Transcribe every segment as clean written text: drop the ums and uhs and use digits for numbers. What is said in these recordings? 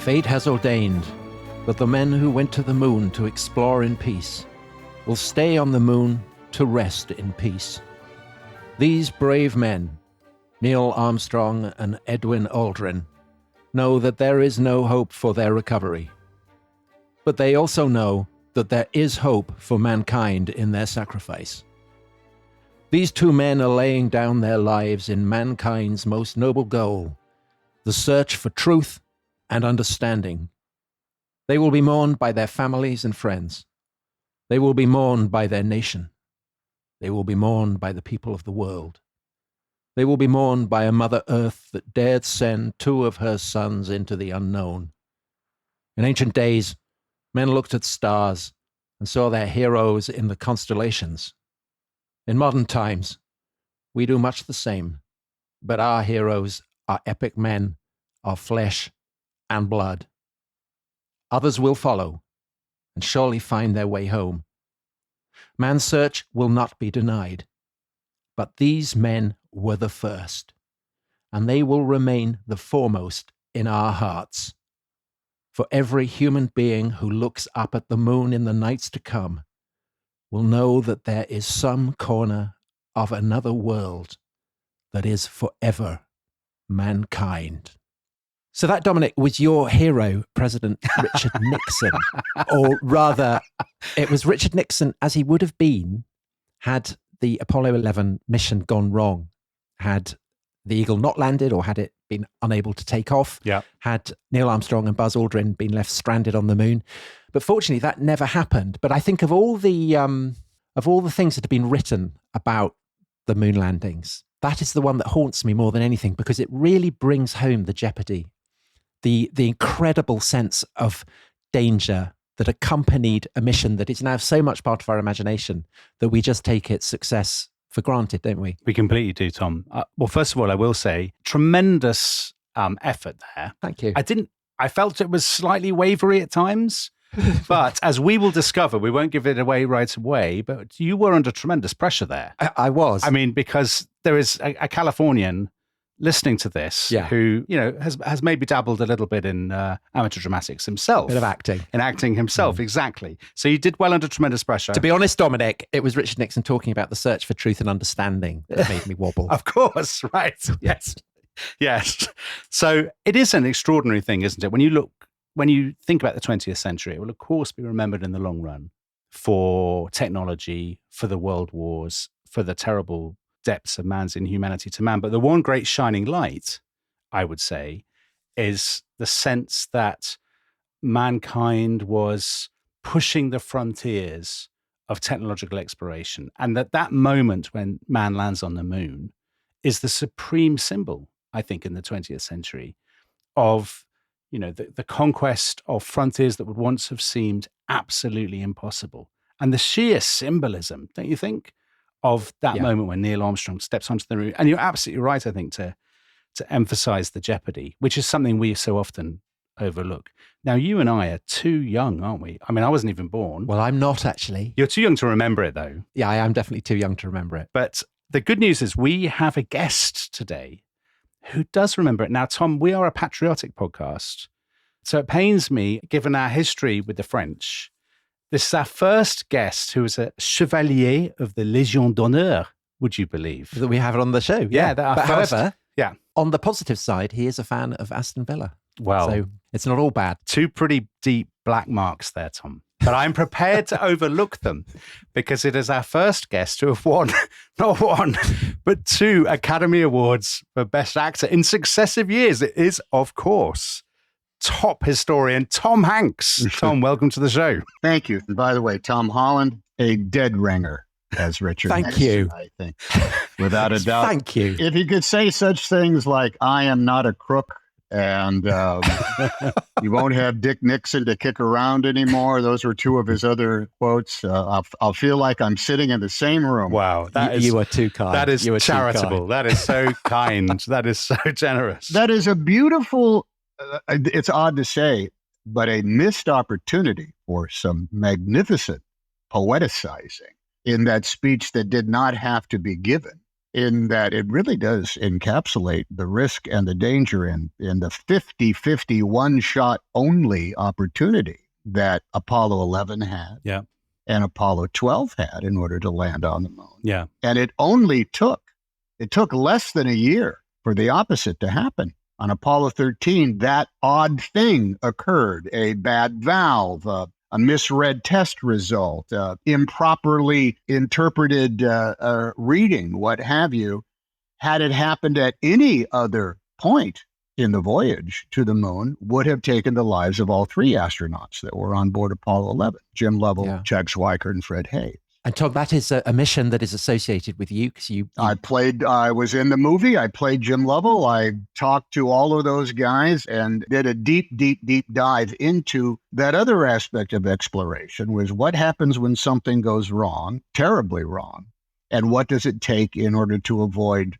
Fate has ordained that the men who went to the moon to explore in peace will stay on the moon to rest in peace. These brave men, Neil Armstrong and Edwin Aldrin, know that there is no hope for their recovery. But they also know that there is hope for mankind in their sacrifice. These two men are laying down their lives in mankind's most noble goal, the search for truth and understanding. They will be mourned by their families and friends. They will be mourned by their nation. They will be mourned by the people of the world. They will be mourned by a Mother Earth that dared send two of her sons into the unknown. In ancient days, men looked at stars and saw their heroes in the constellations. In modern times, we do much the same, but our heroes are epic men of flesh and blood. Others will follow and surely find their way home. Man's search will not be denied, but these men were the first, and they will remain the foremost in our hearts. For every human being who looks up at the moon in the nights to come will know that there is some corner of another world that is forever mankind. So that, Dominic, was your hero, President Richard Nixon. Or rather, it was Richard Nixon as he would have been had the Apollo 11 mission gone wrong, had the Eagle not landed or had it been unable to take off, had Neil Armstrong and Buzz Aldrin been left stranded on the moon. But fortunately, that never happened. But I think of all the things that have been written about the moon landings, that is the one that haunts me more than anything, because it really brings home the jeopardy, the incredible sense of danger that accompanied a mission that is now so much part of our imagination that we just take its success for granted, don't we? We completely do, Tom. Well, first of all, I will say tremendous effort there. Thank you. I felt it was slightly wavery at times, but as we will discover, we won't give it away right away, but you were under tremendous pressure there. I was. I mean, because there is a Californian listening to this who, has maybe dabbled a little bit in amateur dramatics himself. Bit of acting. In acting himself, exactly. So you did well under tremendous pressure. To be honest, Dominic, it was Richard Nixon talking about the search for truth and understanding that made me wobble. Of course, right. Yes. Yes. So it is an extraordinary thing, isn't it? When you think about the 20th century, it will of course be remembered in the long run for technology, for the world wars, for the terrible depths of man's inhumanity to man. But the one great shining light, I would say, is the sense that mankind was pushing the frontiers of technological exploration. And that moment when man lands on the moon is the supreme symbol, I think, in the 20th century of, the conquest of frontiers that would once have seemed absolutely impossible. And the sheer symbolism, don't you think, of that moment when Neil Armstrong steps onto the moon. And you're absolutely right, I think, to emphasize the jeopardy, which is something we so often overlook. Now, you and I are too young, aren't we? I mean, I wasn't even born. Well, I'm not actually. You're too young to remember it, though. Yeah, I am definitely too young to remember it. But the good news is we have a guest today who does remember it. Now, Tom, we are a patriotic podcast. So it pains me, given our history with the French, this is our first guest who is a chevalier of the Légion d'honneur, would you believe? That we have it on the show. Yeah. However, on the positive side, he is a fan of Aston Villa. Well, so it's not all bad. Two pretty deep black marks there, Tom. But I'm prepared to overlook them because it is our first guest to have won, not one, but 2 Academy Awards for Best Actor in successive years. It is, of course, top historian Tom Hanks. Tom, welcome to the show. Thank you. And by the way, Tom Holland, a dead ringer, as Richard Thank you. I think, without a doubt. Thank you. If he could say such things like, I am not a crook, and you won't have Dick Nixon to kick around anymore. Those were 2 of his other quotes. I'll feel like I'm sitting in the same room. Wow. You are too kind. That is charitable. That is so kind. That is so generous. That is a beautiful, it's odd to say, but a missed opportunity for some magnificent poeticizing in that speech that did not have to be given. in that it really does encapsulate the risk and the danger in the 50-50 one-shot only opportunity that Apollo 11 had and Apollo 12 had in order to land on the moon. Yeah. And it took less than a year for the opposite to happen. On Apollo 13, that odd thing occurred, a bad valve, a misread test result, improperly interpreted reading, what have you. Had it happened at any other point in the voyage to the moon, would have taken the lives of all three astronauts that were on board Apollo 11, Jim Lovell, Jack Schweiker, and Fred Hayes. And Tom, that is a mission that is associated with you because you... I was in the movie. I played Jim Lovell. I talked to all of those guys and did a deep dive into that other aspect of exploration, was what happens when something goes wrong, terribly wrong, and what does it take in order to avoid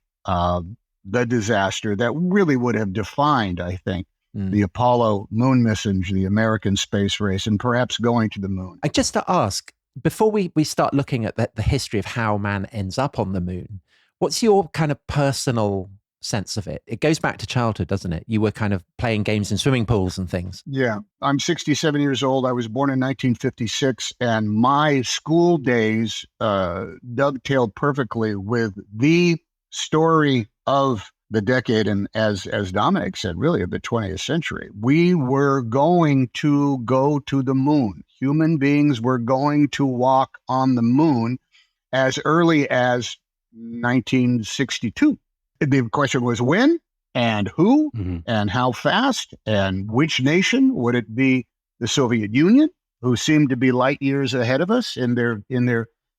the disaster that really would have defined, I think, the Apollo moon missions, the American space race, and perhaps going to the moon. Just to ask, before we start looking at the history of how man ends up on the moon, what's your kind of personal sense of it? It goes back to childhood, doesn't it? You were kind of playing games in swimming pools and things. Yeah. I'm 67 years old. I was born in 1956, and my school days dovetailed perfectly with the story of the decade, and as Dominic said, really of the 20th century. We were going to go to the moon. Human beings were going to walk on the moon as early as 1962. The question was when and who and how fast and which nation. Would it be the Soviet Union, who seemed to be light years ahead of us in their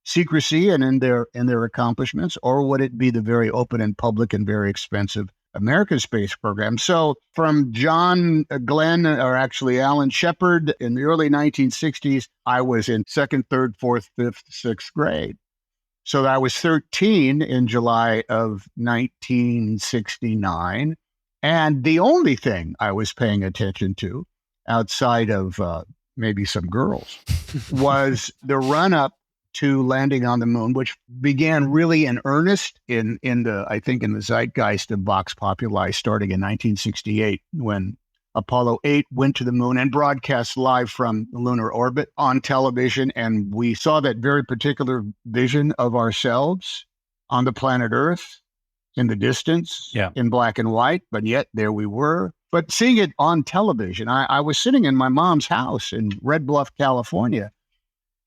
secrecy and in their accomplishments, or would it be the very open and public and very expensive American space program? So from John Glenn, or actually Alan Shepard, in the early 1960s, I was in second, third, fourth, fifth, sixth grade. So I was 13 in July of 1969. And the only thing I was paying attention to, outside of maybe some girls, was the run-up to landing on the moon, which began really in earnest in the zeitgeist of Vox Populi, starting in 1968, when Apollo 8 went to the moon and broadcast live from the lunar orbit on television. And we saw that very particular vision of ourselves on the planet Earth in the distance, in black and white, but yet there we were. But seeing it on television, I was sitting in my mom's house in Red Bluff, California,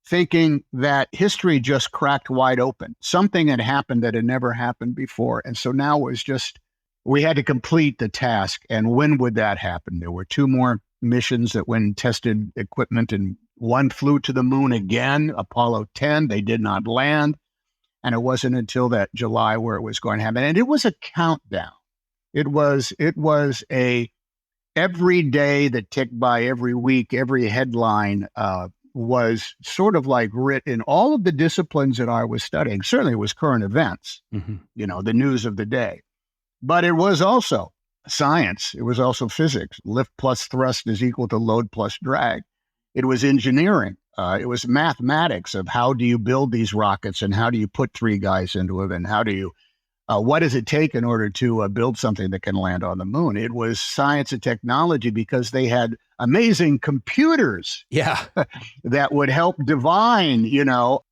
thinking that history just cracked wide open. Something had happened that had never happened before. And so now it was just, we had to complete the task. And when would that happen? There were two more missions that went and tested equipment, and one flew to the moon again, Apollo 10. They did not land. And it wasn't until that July where it was going to happen. And it was a countdown. It was every day that ticked by, every week, every headline, was sort of like writ in all of the disciplines that I was studying. Certainly it was current events, the news of the day. But it was also science. It was also physics. Lift plus thrust is equal to load plus drag. It was engineering. It was mathematics of how do you build these rockets, and how do you put three guys into it, and how do you, what does it take in order to build something that can land on the moon? It was science and technology, because they had amazing computers that would help divine,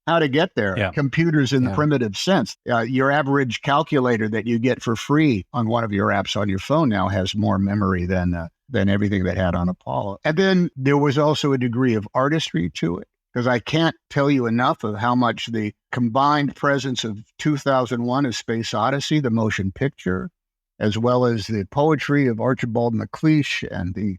how to get there. Computers in the primitive sense. Your average calculator that you get for free on one of your apps on your phone now has more memory than everything that had on Apollo. And then there was also a degree of artistry to it, because I can't tell you enough of how much the combined presence of 2001: A Space Odyssey, the motion picture, as well as the poetry of Archibald MacLeish and the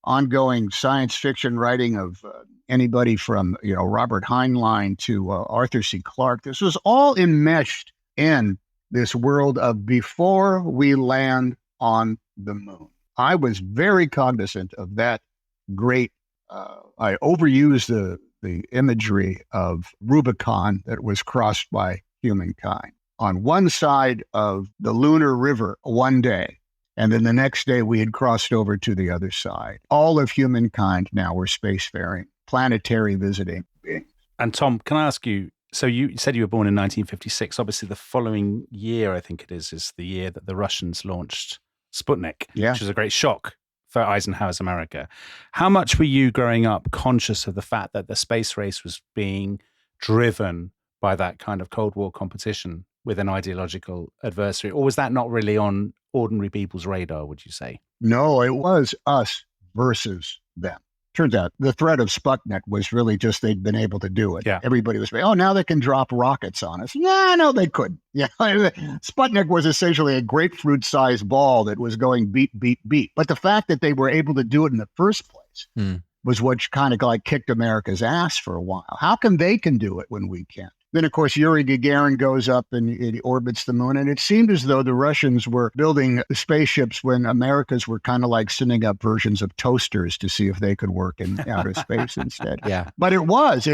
ongoing science fiction writing of anybody from, Robert Heinlein to Arthur C. Clarke. This was all enmeshed in this world of before we land on the moon. I was very cognizant of that great, I overused the imagery of Rubicon that was crossed by humankind. On one side of the lunar river one day, and then the next day we had crossed over to the other side. All of humankind now were spacefaring, planetary visiting beings. And Tom, can I ask you, So you said you were born in 1956. Obviously, the following year, I think it is the year that the Russians launched Sputnik, which was a great shock for Eisenhower's America. How much were you growing up conscious of the fact that the space race was being driven by that kind of Cold War competition with an ideological adversary? Or was that not really on ordinary people's radar, would you say? No, it was us versus them. Turns out the threat of Sputnik was really just they'd been able to do it. Yeah. Everybody was, now they can drop rockets on us. No, they couldn't. Yeah, Sputnik was essentially a grapefruit-sized ball that was going beep, beep, beep. But the fact that they were able to do it in the first place was what kind of like kicked America's ass for a while. How come they can do it when we can't? Then, of course, Yuri Gagarin goes up and it orbits the moon. And it seemed as though the Russians were building spaceships when Americans were kind of like sending up versions of toasters to see if they could work in outer space instead. Yeah. But it was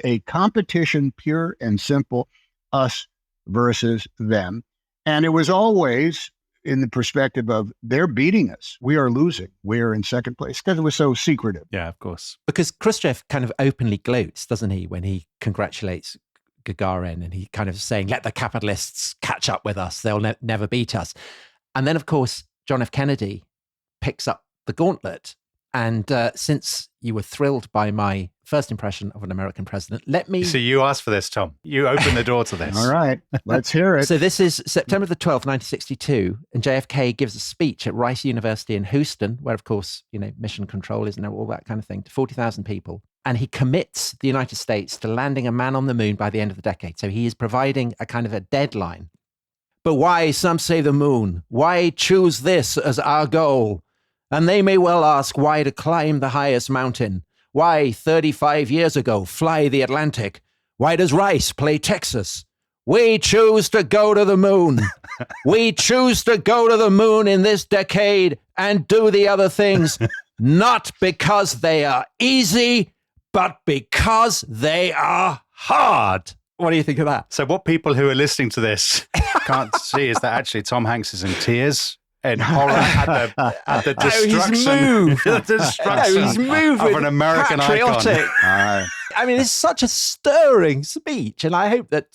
a competition, pure and simple, us versus them. And it was always in the perspective of they're beating us. We are losing. We are in second place because it was so secretive. Yeah, of course. Because Khrushchev kind of openly gloats, doesn't he, when he congratulates Gagarin and he kind of saying, let the capitalists catch up with us. They'll never beat us. And then, of course, John F. Kennedy picks up the gauntlet. And since you were thrilled by my first impression of an American president, let me... So you asked for this, Tom. You opened the door to this. All right, let's hear it. So this is September the 12th, 1962, and JFK gives a speech at Rice University in Houston, where, of course, mission control is and all that kind of thing, to 40,000 people. And he commits the United States to landing a man on the moon by the end of the decade. So he is providing a kind of a deadline. But why, some say the moon? Why choose this as our goal? And they may well ask why to climb the highest mountain. Why, 35 years ago, fly the Atlantic? Why does Rice play Texas? We choose to go to the moon. We choose to go to the moon in this decade and do the other things, not because they are easy, but because they are hard. What do you think of that? So what people who are listening to this can't see is that actually Tom Hanks is in tears and horror at the destruction, he's moved of an American patriotic. icon. I mean, it's such a stirring speech, and I hope that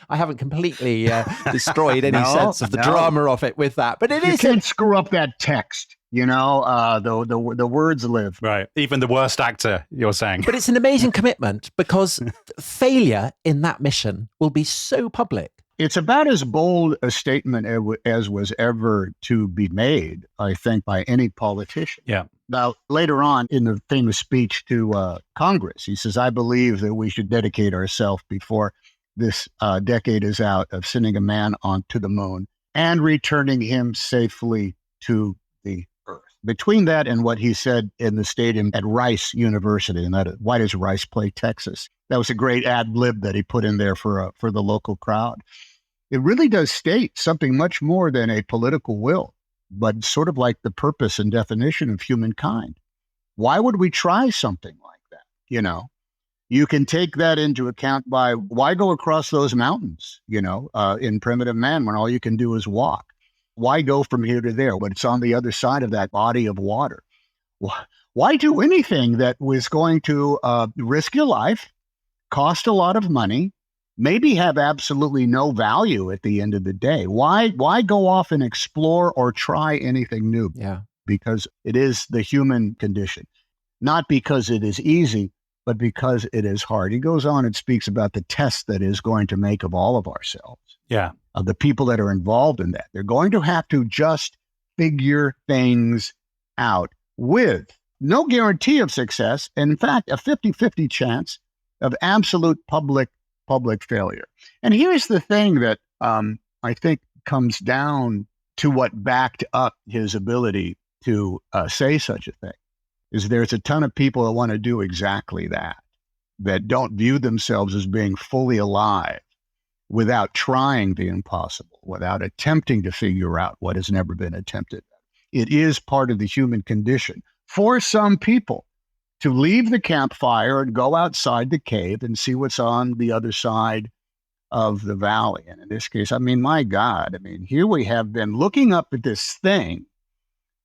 I haven't completely destroyed any sense of the drama of it with that. But you can't screw up that text. The words live. Right. Even the worst actor, you're saying. But it's an amazing commitment because failure in that mission will be so public. It's about as bold a statement as was ever to be made, I think, by any politician. Yeah. Now, later on in the famous speech to Congress, he says, I believe that we should dedicate ourselves before this decade is out of sending a man onto the moon and returning him safely to the Earth. Between that and what he said in the stadium at Rice University, and that why does Rice play Texas? That was a great ad lib that he put in there for the local crowd. It really does state something much more than a political will, but sort of like the purpose and definition of humankind. Why would we try something like that? You can take that into account by why go across those mountains, in primitive man when all you can do is walk? Why go from here to there when it's on the other side of that body of water? Why do anything that was going to risk your life, cost a lot of money, maybe have absolutely no value at the end of the day? Why go off and explore or try anything new? Yeah. Because it is the human condition. Not because it is easy, but because it is hard. He goes on and speaks about the test that is going to make of all of ourselves. Yeah. Of the people that are involved in that. They're going to have to just figure things out with no guarantee of success. And in fact, a 50-50 chance of absolute public failure. And here's the thing that I think comes down to what backed up his ability to say such a thing, is there's a ton of people that want to do exactly that don't view themselves as being fully alive without trying the impossible, without attempting to figure out what has never been attempted. It is part of the human condition for some people to leave the campfire and go outside the cave and see what's on the other side of the valley. And in this case, my God, here we have been looking up at this thing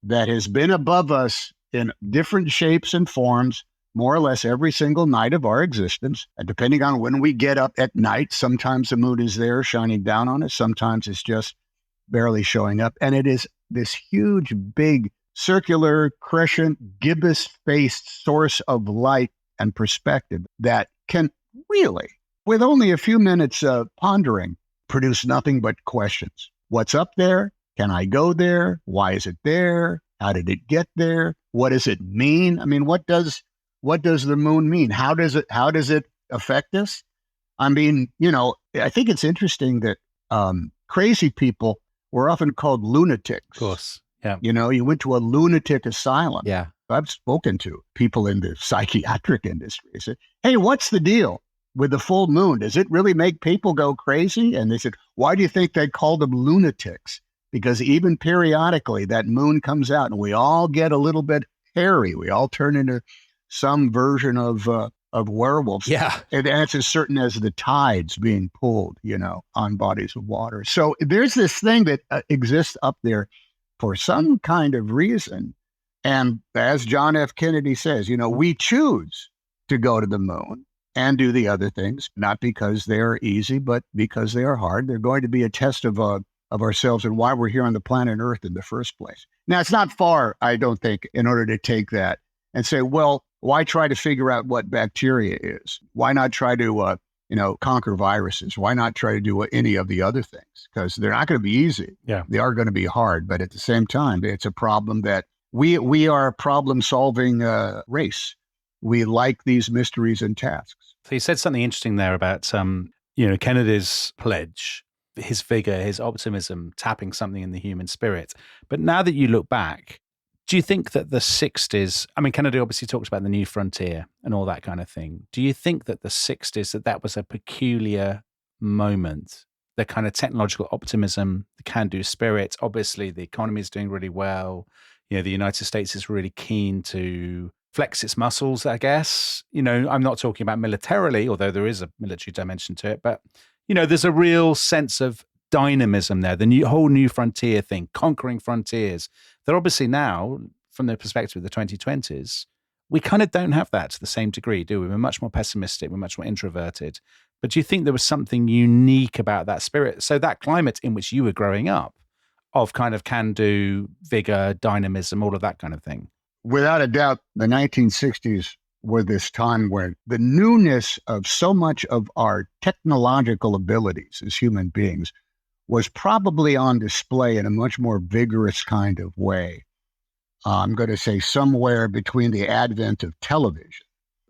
that has been above us in different shapes and forms more or less every single night of our existence. And depending on when we get up at night, sometimes the moon is there shining down on us. Sometimes it's just barely showing up. And it is this huge, big, circular, crescent, gibbous-faced source of light and perspective that can really, with only a few minutes of pondering, produce nothing but questions. What's up there? Can I go there? Why is it there? How did it get there? What does it mean? I mean, what does the moon mean? How does it affect us? I mean, I think it's interesting that crazy people were often called lunatics. Of course. Yeah. You went to a lunatic asylum. Yeah. I've spoken to people in the psychiatric industry. I said, hey, what's the deal with the full moon? Does it really make people go crazy? And they said, why do you think they called them lunatics? Because even periodically that moon comes out and we all get a little bit hairy. We all turn into some version of werewolves. Yeah. And that's as certain as the tides being pulled, on bodies of water. So there's this thing that exists up there for some kind of reason. And as John F. Kennedy says, we choose to go to the moon and do the other things, not because they're easy, but because they are hard. They're going to be a test of ourselves and why we're here on the planet Earth in the first place. Now, it's not far, I don't think, in order to take that and say, well, why try to figure out what bacteria is? Why not try to, conquer viruses? Why not try to do any of the other things? Because they're not going to be easy. Yeah. They are going to be hard. But at the same time, it's a problem that we are a problem-solving race. We like these mysteries and tasks. So you said something interesting there about, Kennedy's pledge, his vigor, his optimism, tapping something in the human spirit. But now that you look back, do you think that the 60s, Kennedy obviously talked about the new frontier and all that kind of thing. Do you think that the 60s, that was a peculiar moment, the kind of technological optimism, the can-do spirit? Obviously, the economy is doing really well. The United States is really keen to flex its muscles, I guess. I'm not talking about militarily, although there is a military dimension to it, but, there's a real sense of dynamism there, the whole new frontier thing, conquering frontiers. That obviously now, from the perspective of the 2020s, we kind of don't have that to the same degree, do we? We're much more pessimistic, we're much more introverted. But do you think there was something unique about that spirit? So that climate in which you were growing up, of kind of can-do, vigor, dynamism, all of that kind of thing? Without a doubt, the 1960s were this time where the newness of so much of our technological abilities as human beings was probably on display in a much more vigorous kind of way. I'm going to say somewhere between the advent of television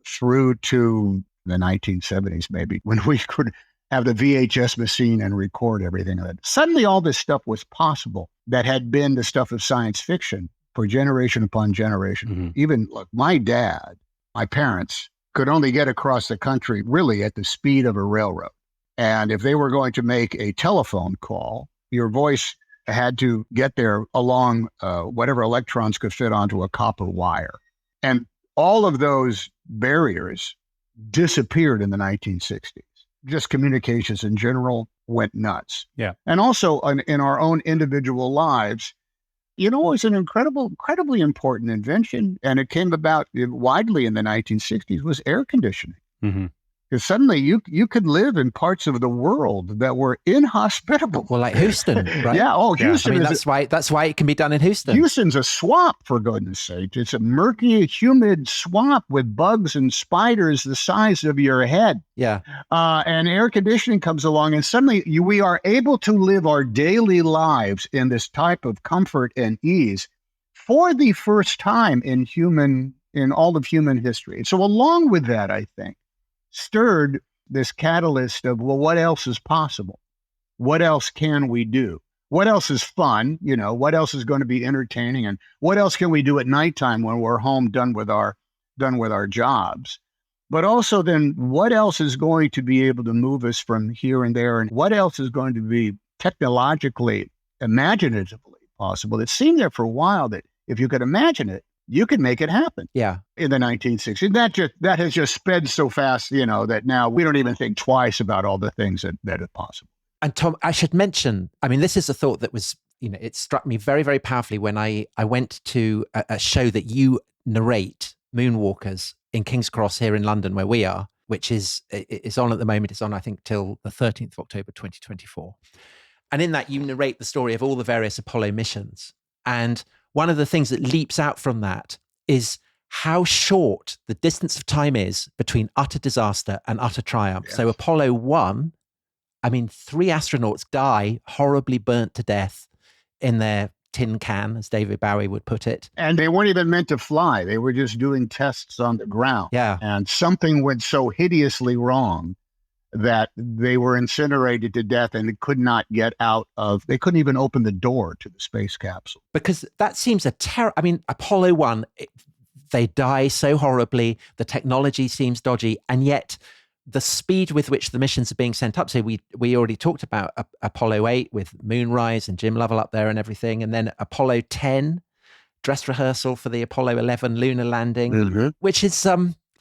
through to the 1970s, maybe, when we could have the VHS machine and record everything. Suddenly all this stuff was possible that had been the stuff of science fiction for generation upon generation. Mm-hmm. Even look, my dad, my parents could only get across the country really at the speed of a railroad. And if they were going to make a telephone call, your voice had to get there along whatever electrons could fit onto a copper wire. And all of those barriers disappeared in the 1960s. Just communications in general went nuts. Yeah. And also in our own individual lives, it was an incredibly important invention. And it came about widely in the 1960s was air conditioning. Mm-hmm. Because suddenly you could live in parts of the world that were inhospitable. Well, like Houston, right? Yeah. Oh, Houston. That's why it can be done in Houston. Houston's a swamp, for goodness sake. It's a murky, humid swamp with bugs and spiders the size of your head. Yeah. And air conditioning comes along, and suddenly we are able to live our daily lives in this type of comfort and ease for the first time in all of human history. So along with that, I think, stirred this catalyst of, well, what else is possible? What else can we do? What else is fun? What else is going to be entertaining? And what else can we do at nighttime when we're home done with our jobs? But also then, what else is going to be able to move us from here and there? And what else is going to be technologically, imaginatively possible? It seemed there for a while that if you could imagine it, you could make it happen. Yeah. In the 1960s. That has just sped so fast, that now we don't even think twice about all the things that are possible. And Tom, I should mention, this is a thought that was, it struck me very, very powerfully when I went to a show that you narrate Moonwalkers in King's Cross here in London, where we are, which is on at the moment. It's on, I think, till the 13th of October, 2024. And in that, you narrate the story of all the various Apollo missions. And one of the things that leaps out from that is how short the distance of time is between utter disaster and utter triumph. Yes. So Apollo 1, 3 astronauts die horribly burnt to death in their tin can, as David Bowie would put it. And they weren't even meant to fly. They were just doing tests on the ground. Yeah. And something went so hideously wrong that they were incinerated to death and they could not get out of, they couldn't even open the door to the space capsule. Because that seems Apollo 1, they die so horribly, the technology seems dodgy, and yet the speed with which the missions are being sent up. So we already talked about Apollo 8 with Moonrise and Jim Lovell up there and everything. And then Apollo 10, dress rehearsal for the Apollo 11 lunar landing, which is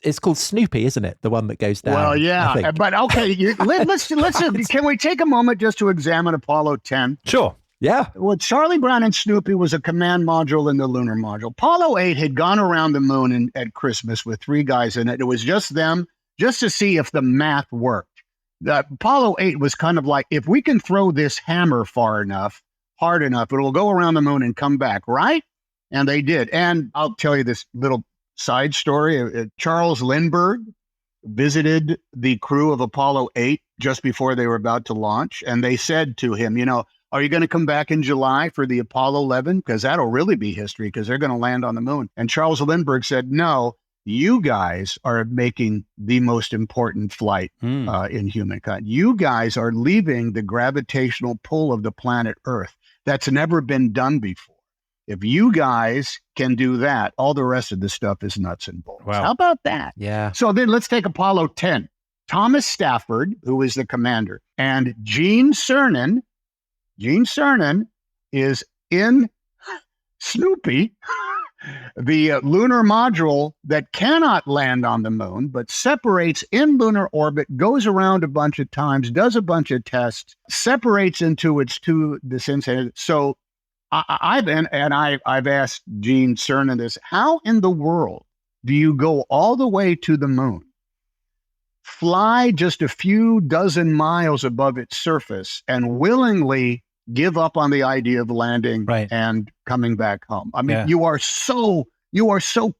it's called Snoopy, isn't it? The one that goes down. Well, yeah, but okay, let's can we take a moment just to examine Apollo 10? Sure. Yeah. Well, Charlie Brown and Snoopy was a command module in the lunar module. Apollo 8 had gone around the moon at Christmas with 3 guys in it. It was just them, just to see if the math worked. The Apollo 8 was kind of like, if we can throw this hammer hard enough, it will go around the moon and come back, right? And they did. And I'll tell you this little side story. Charles Lindbergh visited the crew of Apollo 8 just before they were about to launch. And they said to him, are you going to come back in July for the Apollo 11? Because that'll really be history because they're going to land on the moon. And Charles Lindbergh said, no, you guys are making the most important flight in humankind. You guys are leaving the gravitational pull of the planet Earth. That's never been done before. If you guys can do that, all the rest of the stuff is nuts and bolts. Wow. How about that? Yeah. So then let's take Apollo 10. Thomas Stafford, who is the commander, and Gene Cernan is in Snoopy, the lunar module that cannot land on the moon, but separates in lunar orbit, goes around a bunch of times, does a bunch of tests, separates into its 2 descents. So I've asked Gene Cernan this: how in the world do you go all the way to the moon, fly just a few dozen miles above its surface, and willingly give up on the idea of landing and coming back home? You are so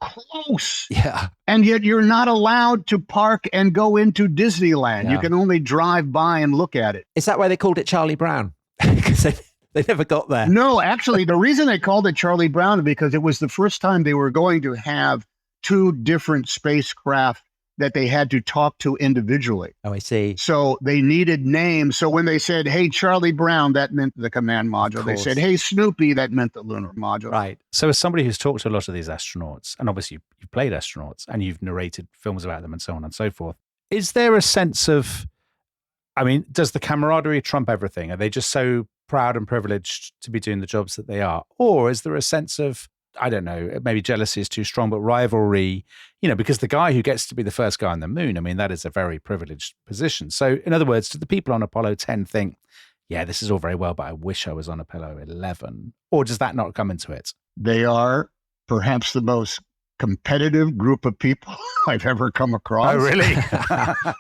close. Yeah. And yet you're not allowed to park and go into Disneyland. Yeah. You can only drive by and look at it. Is that why they called it Charlie Brown? Because they never got there. No, actually, the reason they called it Charlie Brown is because it was the first time they were going to have 2 different spacecraft that they had to talk to individually. Oh, I see. So they needed names. So when they said, hey, Charlie Brown, that meant the command module. They said, hey, Snoopy, that meant the lunar module. Right. So as somebody who's talked to a lot of these astronauts, and obviously you've played astronauts and you've narrated films about them and so on and so forth, is there a sense of, does the camaraderie trump everything? Are they just so proud and privileged to be doing the jobs that they are? Or is there a sense of, I don't know, maybe jealousy is too strong, but rivalry, because the guy who gets to be the first guy on the moon, that is a very privileged position. So in other words, do the people on Apollo 10 think, yeah, this is all very well, but I wish I was on Apollo 11? Or does that not come into it? They are perhaps the most competitive group of people I've ever come across. Oh, really?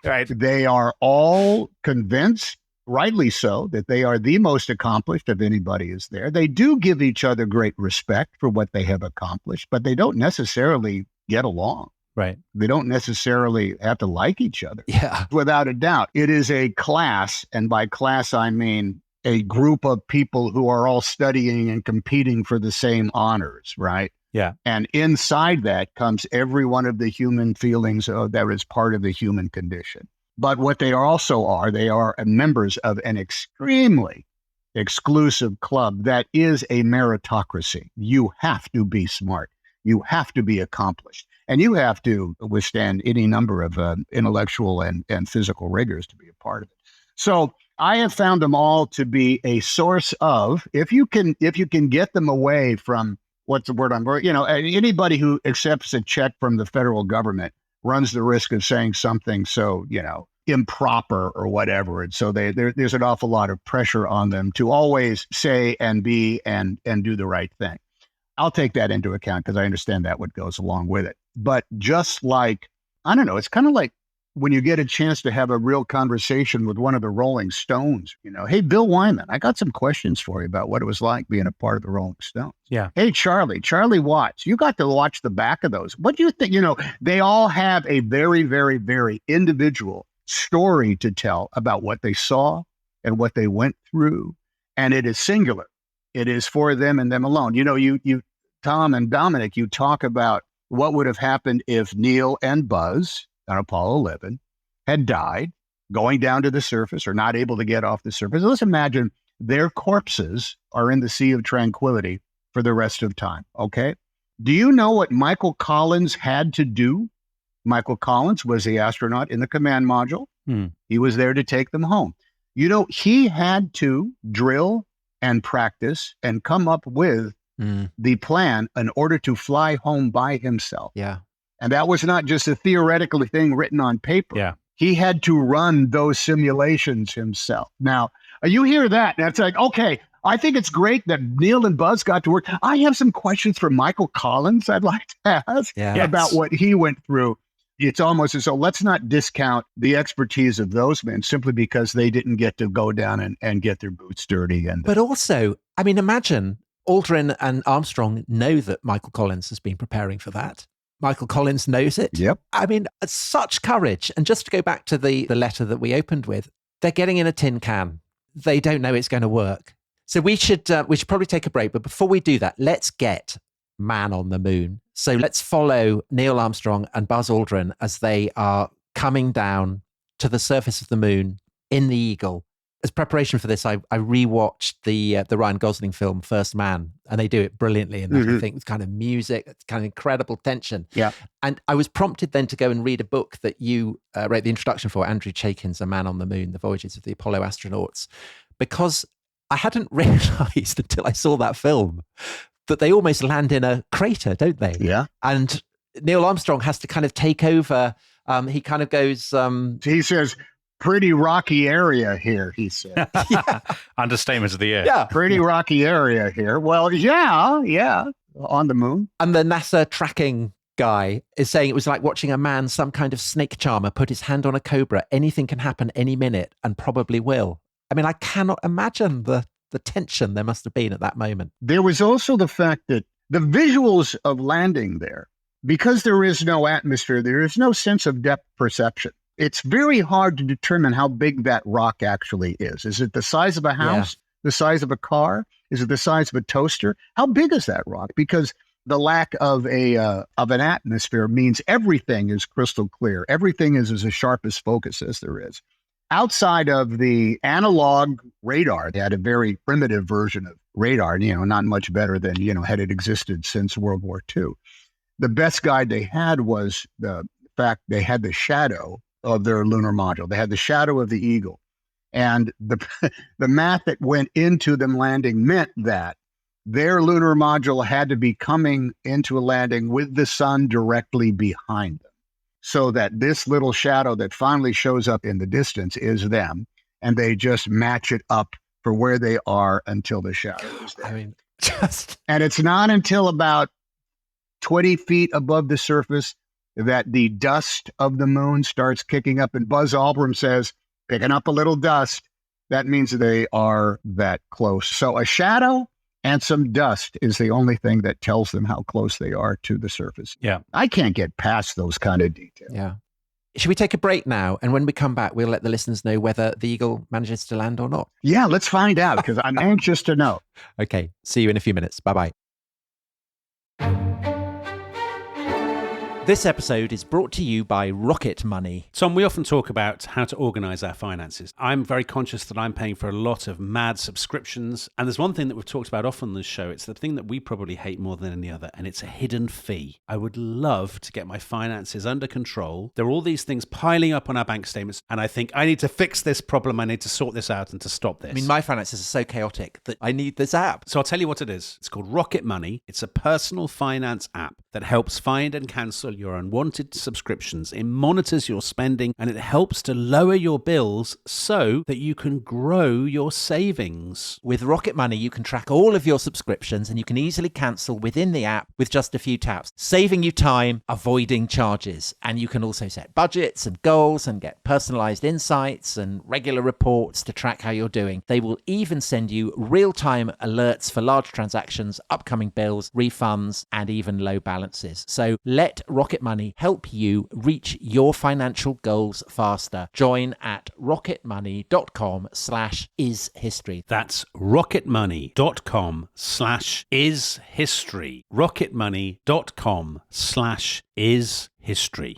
Right. They are all convinced, rightly so, that they are the most accomplished of anybody is there. They do give each other great respect for what they have accomplished, but they don't necessarily get along. Right. They don't necessarily have to like each other. Yeah. Without a doubt. It is a class, and by class, I mean a group of people who are all studying and competing for the same honors, right? Yeah. And inside that comes every one of the human feelings that is part of the human condition. But what they also are, they are members of an extremely exclusive club that is a meritocracy. You have to be smart. You have to be accomplished. And you have to withstand any number of intellectual and physical rigors to be a part of it. So I have found them all to be a source of, if you can get them away from, what's the word anybody who accepts a check from the federal government runs the risk of saying something so, improper or whatever. And so there's an awful lot of pressure on them to always say and be and do the right thing. I'll take that into account because I understand that what goes along with it. But just like, I don't know, it's kind of like when you get a chance to have a real conversation with one of the Rolling Stones, hey, Bill Wyman, I got some questions for you about what it was like being a part of the Rolling Stones. Yeah. Hey, Charlie Watts, you got to watch the back of those. What do you think? They all have a very, very, very individual story to tell about what they saw and what they went through. And it is singular. It is for them and them alone. You Tom and Dominic, you talk about what would have happened if Neil and Buzz on Apollo 11 had died going down to the surface or not able to get off the surface. Let's imagine their corpses are in the Sea of Tranquility for the rest of time, okay? Do you know what Michael Collins had to do? Michael Collins was the astronaut in the command module. He was there to take them home. He had to drill and practice and come up with the plan in order to fly home by himself. Yeah. And that was not just a theoretical thing written on paper. Yeah. He had to run those simulations himself. Now, you hear that, and it's like, okay, I think it's great that Neil and Buzz got to work. I have some questions for Michael Collins I'd like to ask about what he went through. It's almost as though let's not discount the expertise of those men simply because they didn't get to go down and get their boots dirty. But also, I mean, imagine Aldrin and Armstrong know that Michael Collins has been preparing for that. Michael Collins knows it. Yep. I mean, such courage. And just to go back to the letter that we opened with, they're getting in a tin can. They don't know it's going to work. So we should probably take a break. But before we do that, let's get man on the moon. So let's follow Neil Armstrong and Buzz Aldrin as they are coming down to the surface of the moon in the Eagle. As preparation for this, I rewatched the Ryan Gosling film First Man, and they do it brilliantly in that. I think with kind of music, it's kind of incredible tension. Yeah. And I was prompted then to go and read a book that you wrote the introduction for, Andrew Chaikin's A Man on the Moon, The Voyages of the Apollo Astronauts, because I hadn't realized until I saw that film that they almost land in a crater, don't they? Yeah. And Neil Armstrong has to kind of take over. He kind of goes... he says... pretty rocky area here, he said. Understatement of the year. Yeah. Pretty rocky area here. Well, yeah, on the moon. And the NASA tracking guy is saying it was like watching a man, some kind of snake charmer, put his hand on a cobra. Anything can happen any minute and probably will. I mean, I cannot imagine the tension there must have been at that moment. There was also the fact that the visuals of landing there, because there is no atmosphere, there is no sense of depth perception. It's very hard to determine how big that rock actually is. Is it the size of a house, the size of a car? Is it the size of a toaster? How big is that rock? Because the lack of an atmosphere means everything is crystal clear. Everything is as sharp as focus as there is. Outside of the analog radar, they had a very primitive version of radar, not much better than, had it existed since World War II. The best guide they had was the fact they had the shadow of their lunar module. They had the shadow of the Eagle. And the math that went into them landing meant that their lunar module had to be coming into a landing with the sun directly behind them. So that this little shadow that finally shows up in the distance is them. And they just match it up for where they are until the shadow is there. I mean, and it's not until about 20 feet above the surface that the dust of the moon starts kicking up. And Buzz Aldrin says, picking up a little dust, that means they are that close. So a shadow and some dust is the only thing that tells them how close they are to the surface. Yeah. I can't get past those kind of details. Yeah. Should we take a break now? And when we come back, we'll let the listeners know whether the Eagle manages to land or not. Yeah, let's find out because I'm anxious to know. Okay. See you in a few minutes. Bye-bye. This episode is brought to you by Rocket Money. Tom, we often talk about how to organize our finances. I'm very conscious that I'm paying for a lot of mad subscriptions. And there's one thing that we've talked about often on this show. It's the thing that we probably hate more than any other, and it's a hidden fee. I would love to get my finances under control. There are all these things piling up on our bank statements, and I think I need to fix this problem. I need to sort this out and to stop this. I mean, my finances are so chaotic that I need this app. So I'll tell you what it is. It's called Rocket Money. It's a personal finance app that helps find and cancel cancel your unwanted subscriptions. It monitors your spending and it helps to lower your bills so that you can grow your savings. With Rocket Money, you can track all of your subscriptions and you can easily cancel within the app with just a few taps, saving you time, avoiding charges. And you can also set budgets and goals and get personalized insights and regular reports to track how you're doing. They will even send you real-time alerts for large transactions, upcoming bills, refunds, and even low balances. So let Rocket Money help you reach your financial goals faster. Join at rocketmoney.com/ishistory. That's rocketmoney.com/ishistory. rocketmoney.com/ishistory.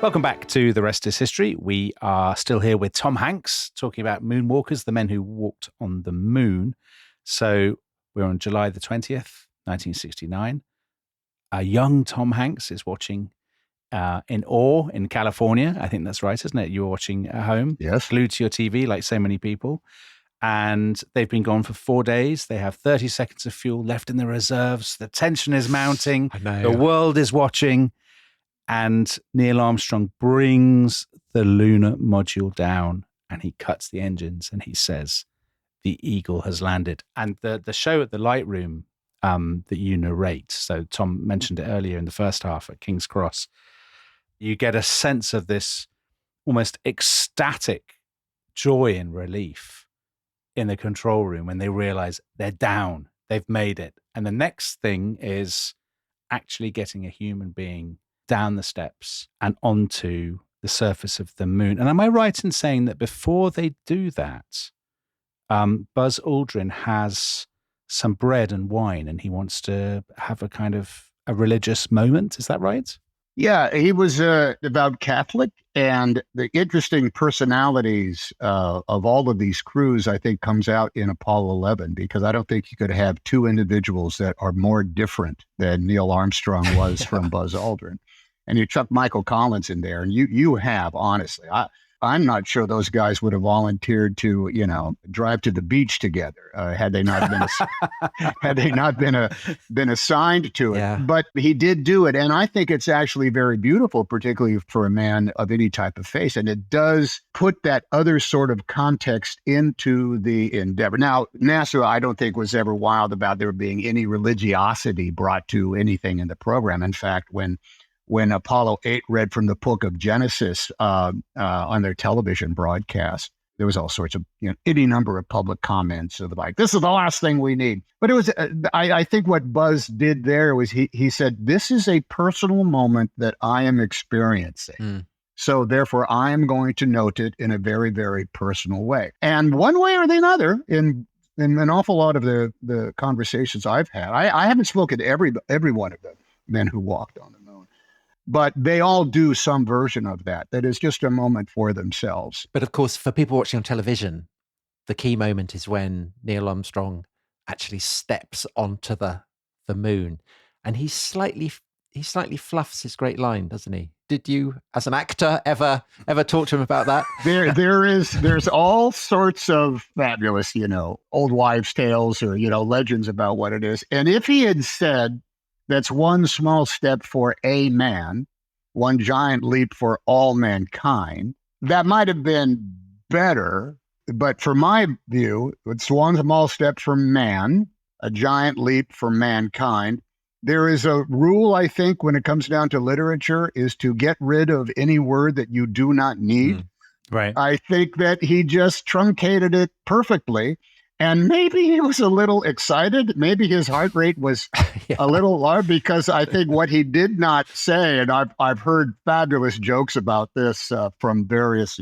Welcome back to The Rest is History. We are still here with Tom Hanks talking about Moonwalkers, the men who walked on the moon. So we're on July the 20th, 1969. A young Tom Hanks is watching in awe in California. I think that's right, isn't it? You're watching at home, Yes. glued to your TV like so many people. And they've been gone for 4 days. They have 30 seconds of fuel left in the reserves. The tension is mounting. I know. The world is watching. And Neil Armstrong brings the lunar module down and he cuts the engines and he says, the Eagle has landed. And the show at the Lightroom that you narrate, so Tom mentioned it earlier in the first half at King's Cross, you get a sense of this almost ecstatic joy and relief in the control room when they realize they're down, they've made it. And the next thing is actually getting a human being down the steps and onto the surface of the moon. And am I right in saying that before they do that, Buzz Aldrin has some bread and wine and he wants to have a kind of a religious moment? Is that right? Yeah, he was devout Catholic, and the interesting personalities of all of these crews, I think, comes out in Apollo 11, because I don't think you could have two individuals that are more different than Neil Armstrong was from Buzz Aldrin. And you chuck Michael Collins in there, and you have, honestly, I'm not sure those guys would have volunteered to, drive to the beach together had they not been assigned to it. Yeah. But he did do it, and I think it's actually very beautiful, particularly for a man of any type of faith. And it does put that other sort of context into the endeavor. Now, NASA, I don't think, was ever wild about there being any religiosity brought to anything in the program. In fact, when Apollo 8 read from the book of Genesis on their television broadcast, there was all sorts of, any number of public comments of like, this is the last thing we need. But it was, I think what Buzz did there was he said, this is a personal moment that I am experiencing. Mm. So therefore, I am going to note it in a very, very personal way. And one way or the other, in an awful lot of the conversations I've had, I haven't spoken to every one of the men who walked on the moon, but they all do some version of that is just a moment for themselves. But of course, for people watching on television, the key moment is when Neil Armstrong actually steps onto the moon, and he slightly fluffs his great line, doesn't he? Did you, as an actor, ever talk to him about that? There's all sorts of fabulous, old wives' tales or, legends about what it is. And if he had said, that's one small step for a man, one giant leap for all mankind, that might have been better. But for my view, it's one small step for man, a giant leap for mankind. There is a rule, I think, when it comes down to literature, is to get rid of any word that you do not need. Right. I think that he just truncated it perfectly. And maybe he was a little excited. Maybe his heart rate was a little low, because I think what he did not say, and I've heard fabulous jokes about this from various,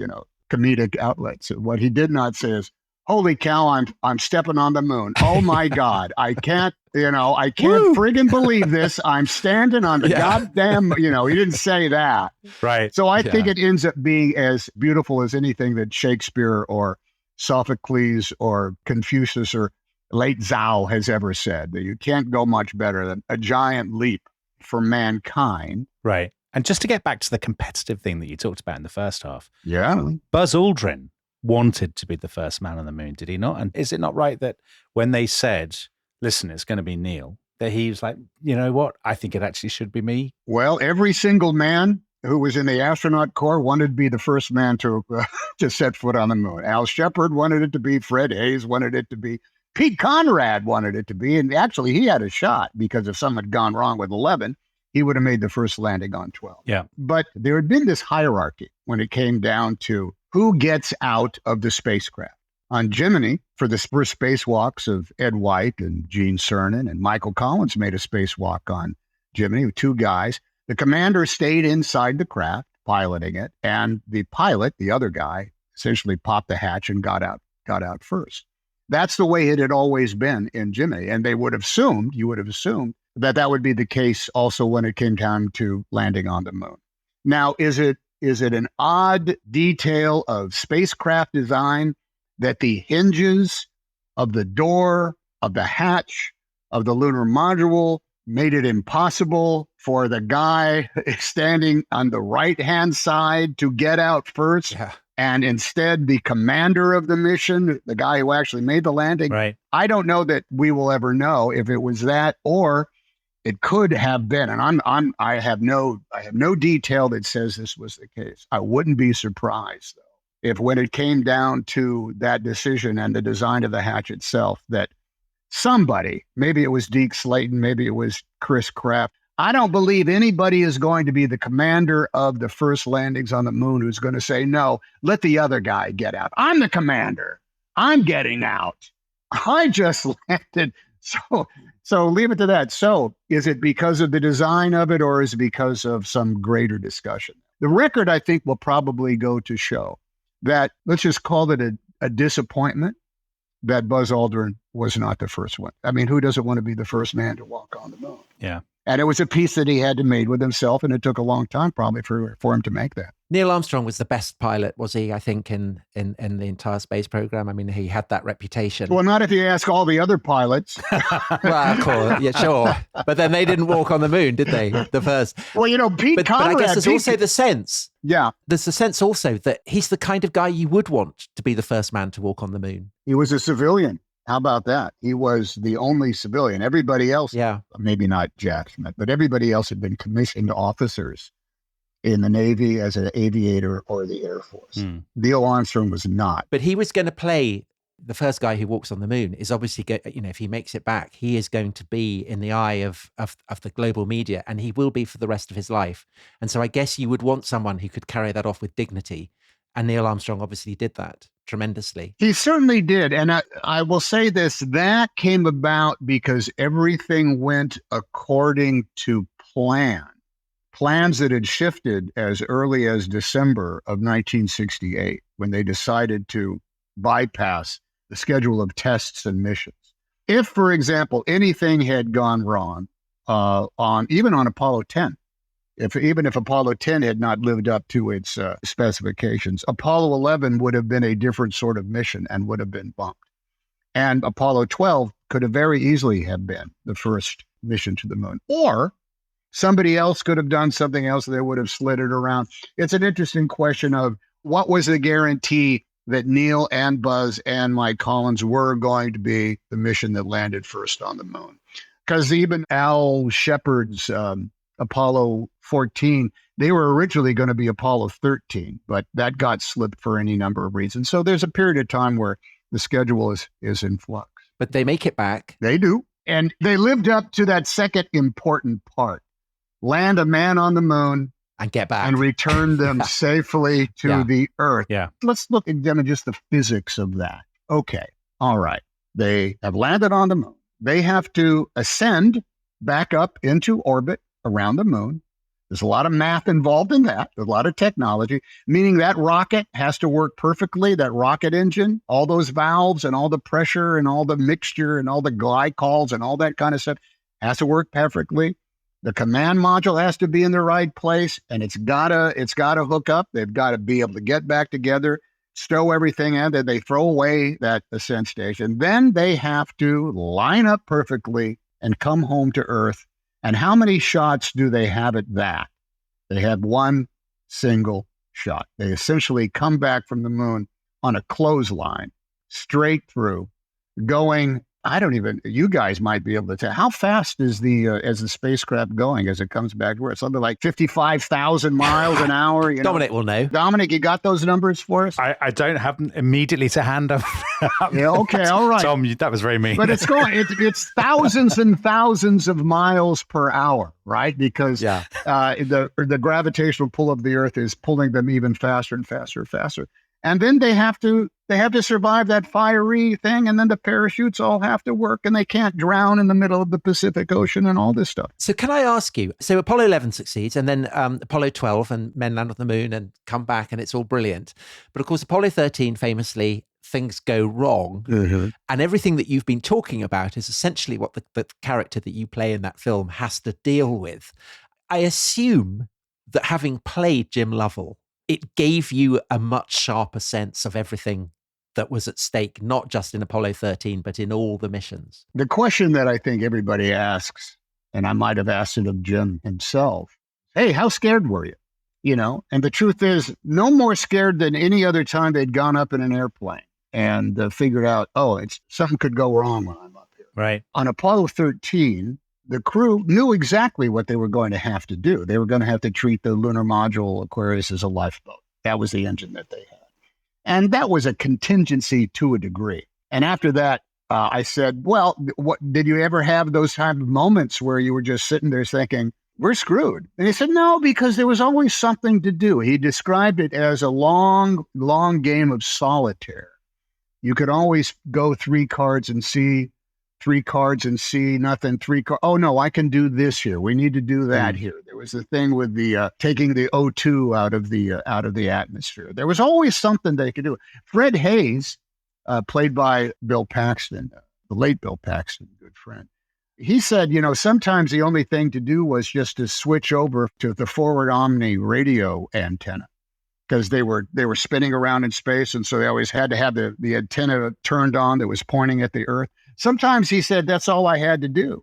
comedic outlets. What he did not say is, "Holy cow, I'm stepping on the moon. Oh my God, I can't friggin' believe this. I'm standing on the goddamn." He didn't say that. Right. So I think it ends up being as beautiful as anything that Shakespeare or Sophocles or Confucius or late Zhao has ever said, that you can't go much better than a giant leap for mankind. Right. And just to get back to the competitive thing that you talked about in the first half. Yeah. Buzz Aldrin wanted to be the first man on the moon, did he not? And is it not right that when they said, listen, it's going to be Neil, that he was like, you know what? I think it actually should be me. Well, every single man who was in the astronaut corps wanted to be the first man to set foot on the moon. Al Shepard wanted it to be. Fred Hayes wanted it to be. Pete Conrad wanted it to be. And actually, he had a shot because if something had gone wrong with 11, he would have made the first landing on 12. Yeah. But there had been this hierarchy when it came down to who gets out of the spacecraft. On Gemini, for the first spacewalks of Ed White and Gene Cernan, and Michael Collins made a spacewalk on Gemini with two guys. The commander stayed inside the craft, piloting it, and the pilot, the other guy, essentially popped the hatch and got out first. That's the way it had always been in Gemini, and you would have assumed that would be the case also when it came time to landing on the moon. Now, is it an odd detail of spacecraft design that the hinges of the door, of the hatch, of the lunar module made it impossible for the guy standing on the right-hand side to get out first? Yeah. And instead, the commander of the mission, the guy who actually made the landing, Right. I don't know that we will ever know if it was that or it could have been. And I have no detail that says this was the case. I wouldn't be surprised, though, if when it came down to that decision and the design of the hatch itself, that somebody, maybe it was Deke Slayton, maybe it was Chris Kraft. I don't believe anybody is going to be the commander of the first landings on the moon who's going to say, no, let the other guy get out. I'm the commander. I'm getting out. I just landed. So leave it to that. So is it because of the design of it or is it because of some greater discussion? The record, I think, will probably go to show that, let's just call it a disappointment that Buzz Aldrin was not the first one. I mean, who doesn't want to be the first man to walk on the moon? Yeah. And it was a piece that he had to make with himself, and it took a long time probably for him to make that. Neil Armstrong was the best pilot, was he? I think in the entire space program. I mean, he had that reputation. Well, not if you ask all the other pilots. Well, cool. Yeah, sure. But then they didn't walk on the moon, did they? The first. Well, Pete but Conrad. I guess there's also the sense. Yeah. There's the sense also that he's the kind of guy you would want to be the first man to walk on the moon. He was a civilian. How about that? He was the only civilian. Everybody else, maybe not Jack Smith, but everybody else had been commissioned officers in the Navy as an aviator or the Air Force. Neil Armstrong was not. But he was going to play the first guy who walks on the moon is obviously, if he makes it back, he is going to be in the eye of the global media, and he will be for the rest of his life. And so I guess you would want someone who could carry that off with dignity. And Neil Armstrong obviously did that tremendously. He certainly did. And I will say this, that came about because everything went according to plan. Plans that had shifted as early as December of 1968, when they decided to bypass the schedule of tests and missions. If, for example, anything had gone wrong even on Apollo 10, even if Apollo 10 had not lived up to its specifications, Apollo 11 would have been a different sort of mission and would have been bumped. And Apollo 12 could have very easily have been the first mission to the moon. Or somebody else could have done something else that would have slid it around. It's an interesting question of what was the guarantee that Neil and Buzz and Mike Collins were going to be the mission that landed first on the moon. Because even Al Shepard's Apollo 14, they were originally going to be Apollo 13, but that got slipped for any number of reasons. So there's a period of time where the schedule is in flux. But they make it back. They do. And they lived up to that second important part. Land a man on the moon. And get back. And return them safely to the Earth. Yeah. Let's look at just the physics of that. Okay. All right. They have landed on the moon. They have to ascend back up into orbit around the moon. There's a lot of math involved in that. There's a lot of technology, meaning that rocket has to work perfectly, that rocket engine, all those valves and all the pressure and all the mixture and all the glycols and all that kind of stuff has to work perfectly. The command module has to be in the right place, and it's gotta hook up. They've got to be able to get back together, stow everything in, then they throw away that ascent station. Then they have to line up perfectly and come home to Earth. And how many shots do they have at that? They have one single shot. They essentially come back from the moon on a clothesline, straight through, going you guys might be able to tell. How fast is the spacecraft going as it comes back to Earth? Something like 55,000 miles an hour? Dominic will know. Dominic, you got those numbers for us? I don't have them immediately to hand. Yeah, okay, all right. Tom, that was very mean. But it's it's thousands and thousands of miles per hour, right? Because the gravitational pull of the Earth is pulling them even faster and faster and faster. And then they have to survive that fiery thing, and then the parachutes all have to work, and they can't drown in the middle of the Pacific Ocean and all this stuff. So can I ask you, so Apollo 11 succeeds, and then Apollo 12 and men land on the moon and come back, and it's all brilliant. But of course, Apollo 13, famously, things go wrong. Mm-hmm. And everything that you've been talking about is essentially what the character that you play in that film has to deal with. I assume that having played Jim Lovell, it gave you a much sharper sense of everything that was at stake, not just in Apollo 13, but in all the missions. The question that I think everybody asks, and I might have asked it of Jim himself, hey, how scared were you? And the truth is, no more scared than any other time they'd gone up in an airplane and figured out, something could go wrong when I'm up here. Right. On Apollo 13, the crew knew exactly what they were going to have to do. They were going to have to treat the lunar module Aquarius as a lifeboat. That was the engine that they had. And that was a contingency to a degree. And after that, I said, well, what did you ever have those type of moments where you were just sitting there thinking, we're screwed? And he said, no, because there was always something to do. He described it as a long, long game of solitaire. You could always go 3 cards and see nothing, 3 cards. Oh, no, I can do this here. We need to do that here. There was a thing with the taking the O2 out of the atmosphere. There was always something they could do. Fred Hayes, played by Bill Paxton, the late Bill Paxton, good friend, he said, sometimes the only thing to do was just to switch over to the forward omni radio antenna, because they were spinning around in space, and so they always had to have the antenna turned on that was pointing at the Earth. Sometimes he said that's all I had to do.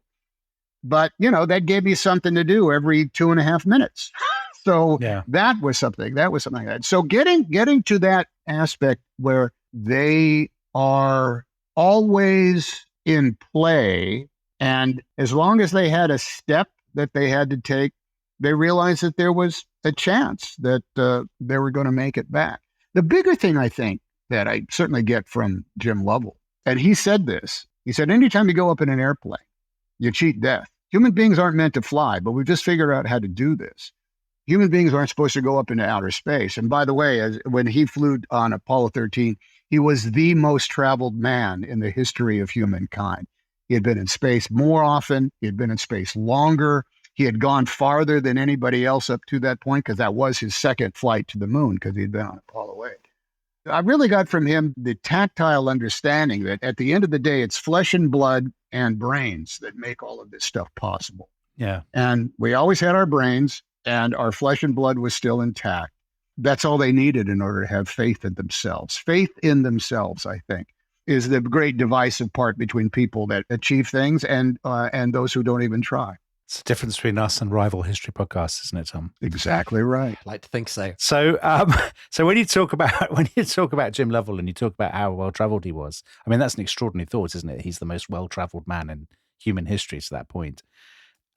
But, that gave me something to do every 2.5 minutes. So that was something I had. So getting to that aspect where they are always in play, and as long as they had a step that they had to take, they realized that there was a chance that they were going to make it back. The bigger thing I think that I certainly get from Jim Lovell, and he said this, he said, anytime you go up in an airplane, you cheat death. Human beings aren't meant to fly, but we've just figured out how to do this. Human beings aren't supposed to go up into outer space. And by the way, when he flew on Apollo 13, he was the most traveled man in the history of humankind. He had been in space more often. He had been in space longer. He had gone farther than anybody else up to that point, because that was his second flight to the moon, because he'd been on Apollo 8. I really got from him the tactile understanding that at the end of the day, it's flesh and blood and brains that make all of this stuff possible. Yeah. And we always had our brains, and our flesh and blood was still intact. That's all they needed in order to have faith in themselves. Faith in themselves, I think, is the great divisive part between people that achieve things and those who don't even try. It's the difference between us and rival history podcasts, isn't it, Tom? Exactly right. I'd like to think so. So, so when you talk about Jim Lovell and you talk about how well traveled he was, I mean, that's an extraordinary thought, isn't it? He's the most well traveled man in human history to that point,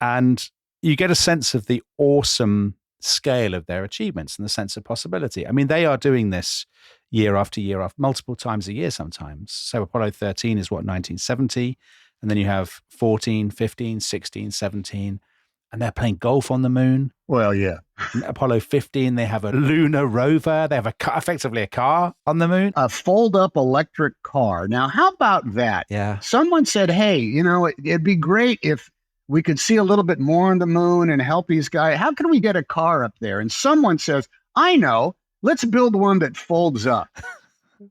and you get a sense of the awesome scale of their achievements and the sense of possibility. I mean, they are doing this year after year, after multiple times a year sometimes. So Apollo 13 is 1970. And then you have 14, 15, 16, 17, and they're playing golf on the moon. Well, yeah. In Apollo 15, they have a lunar rover. They have effectively a car on the moon. A fold-up electric car. Now, how about that? Yeah. Someone said, hey, it'd be great if we could see a little bit more on the moon and help these guys. How can we get a car up there? And someone says, I know, let's build one that folds up.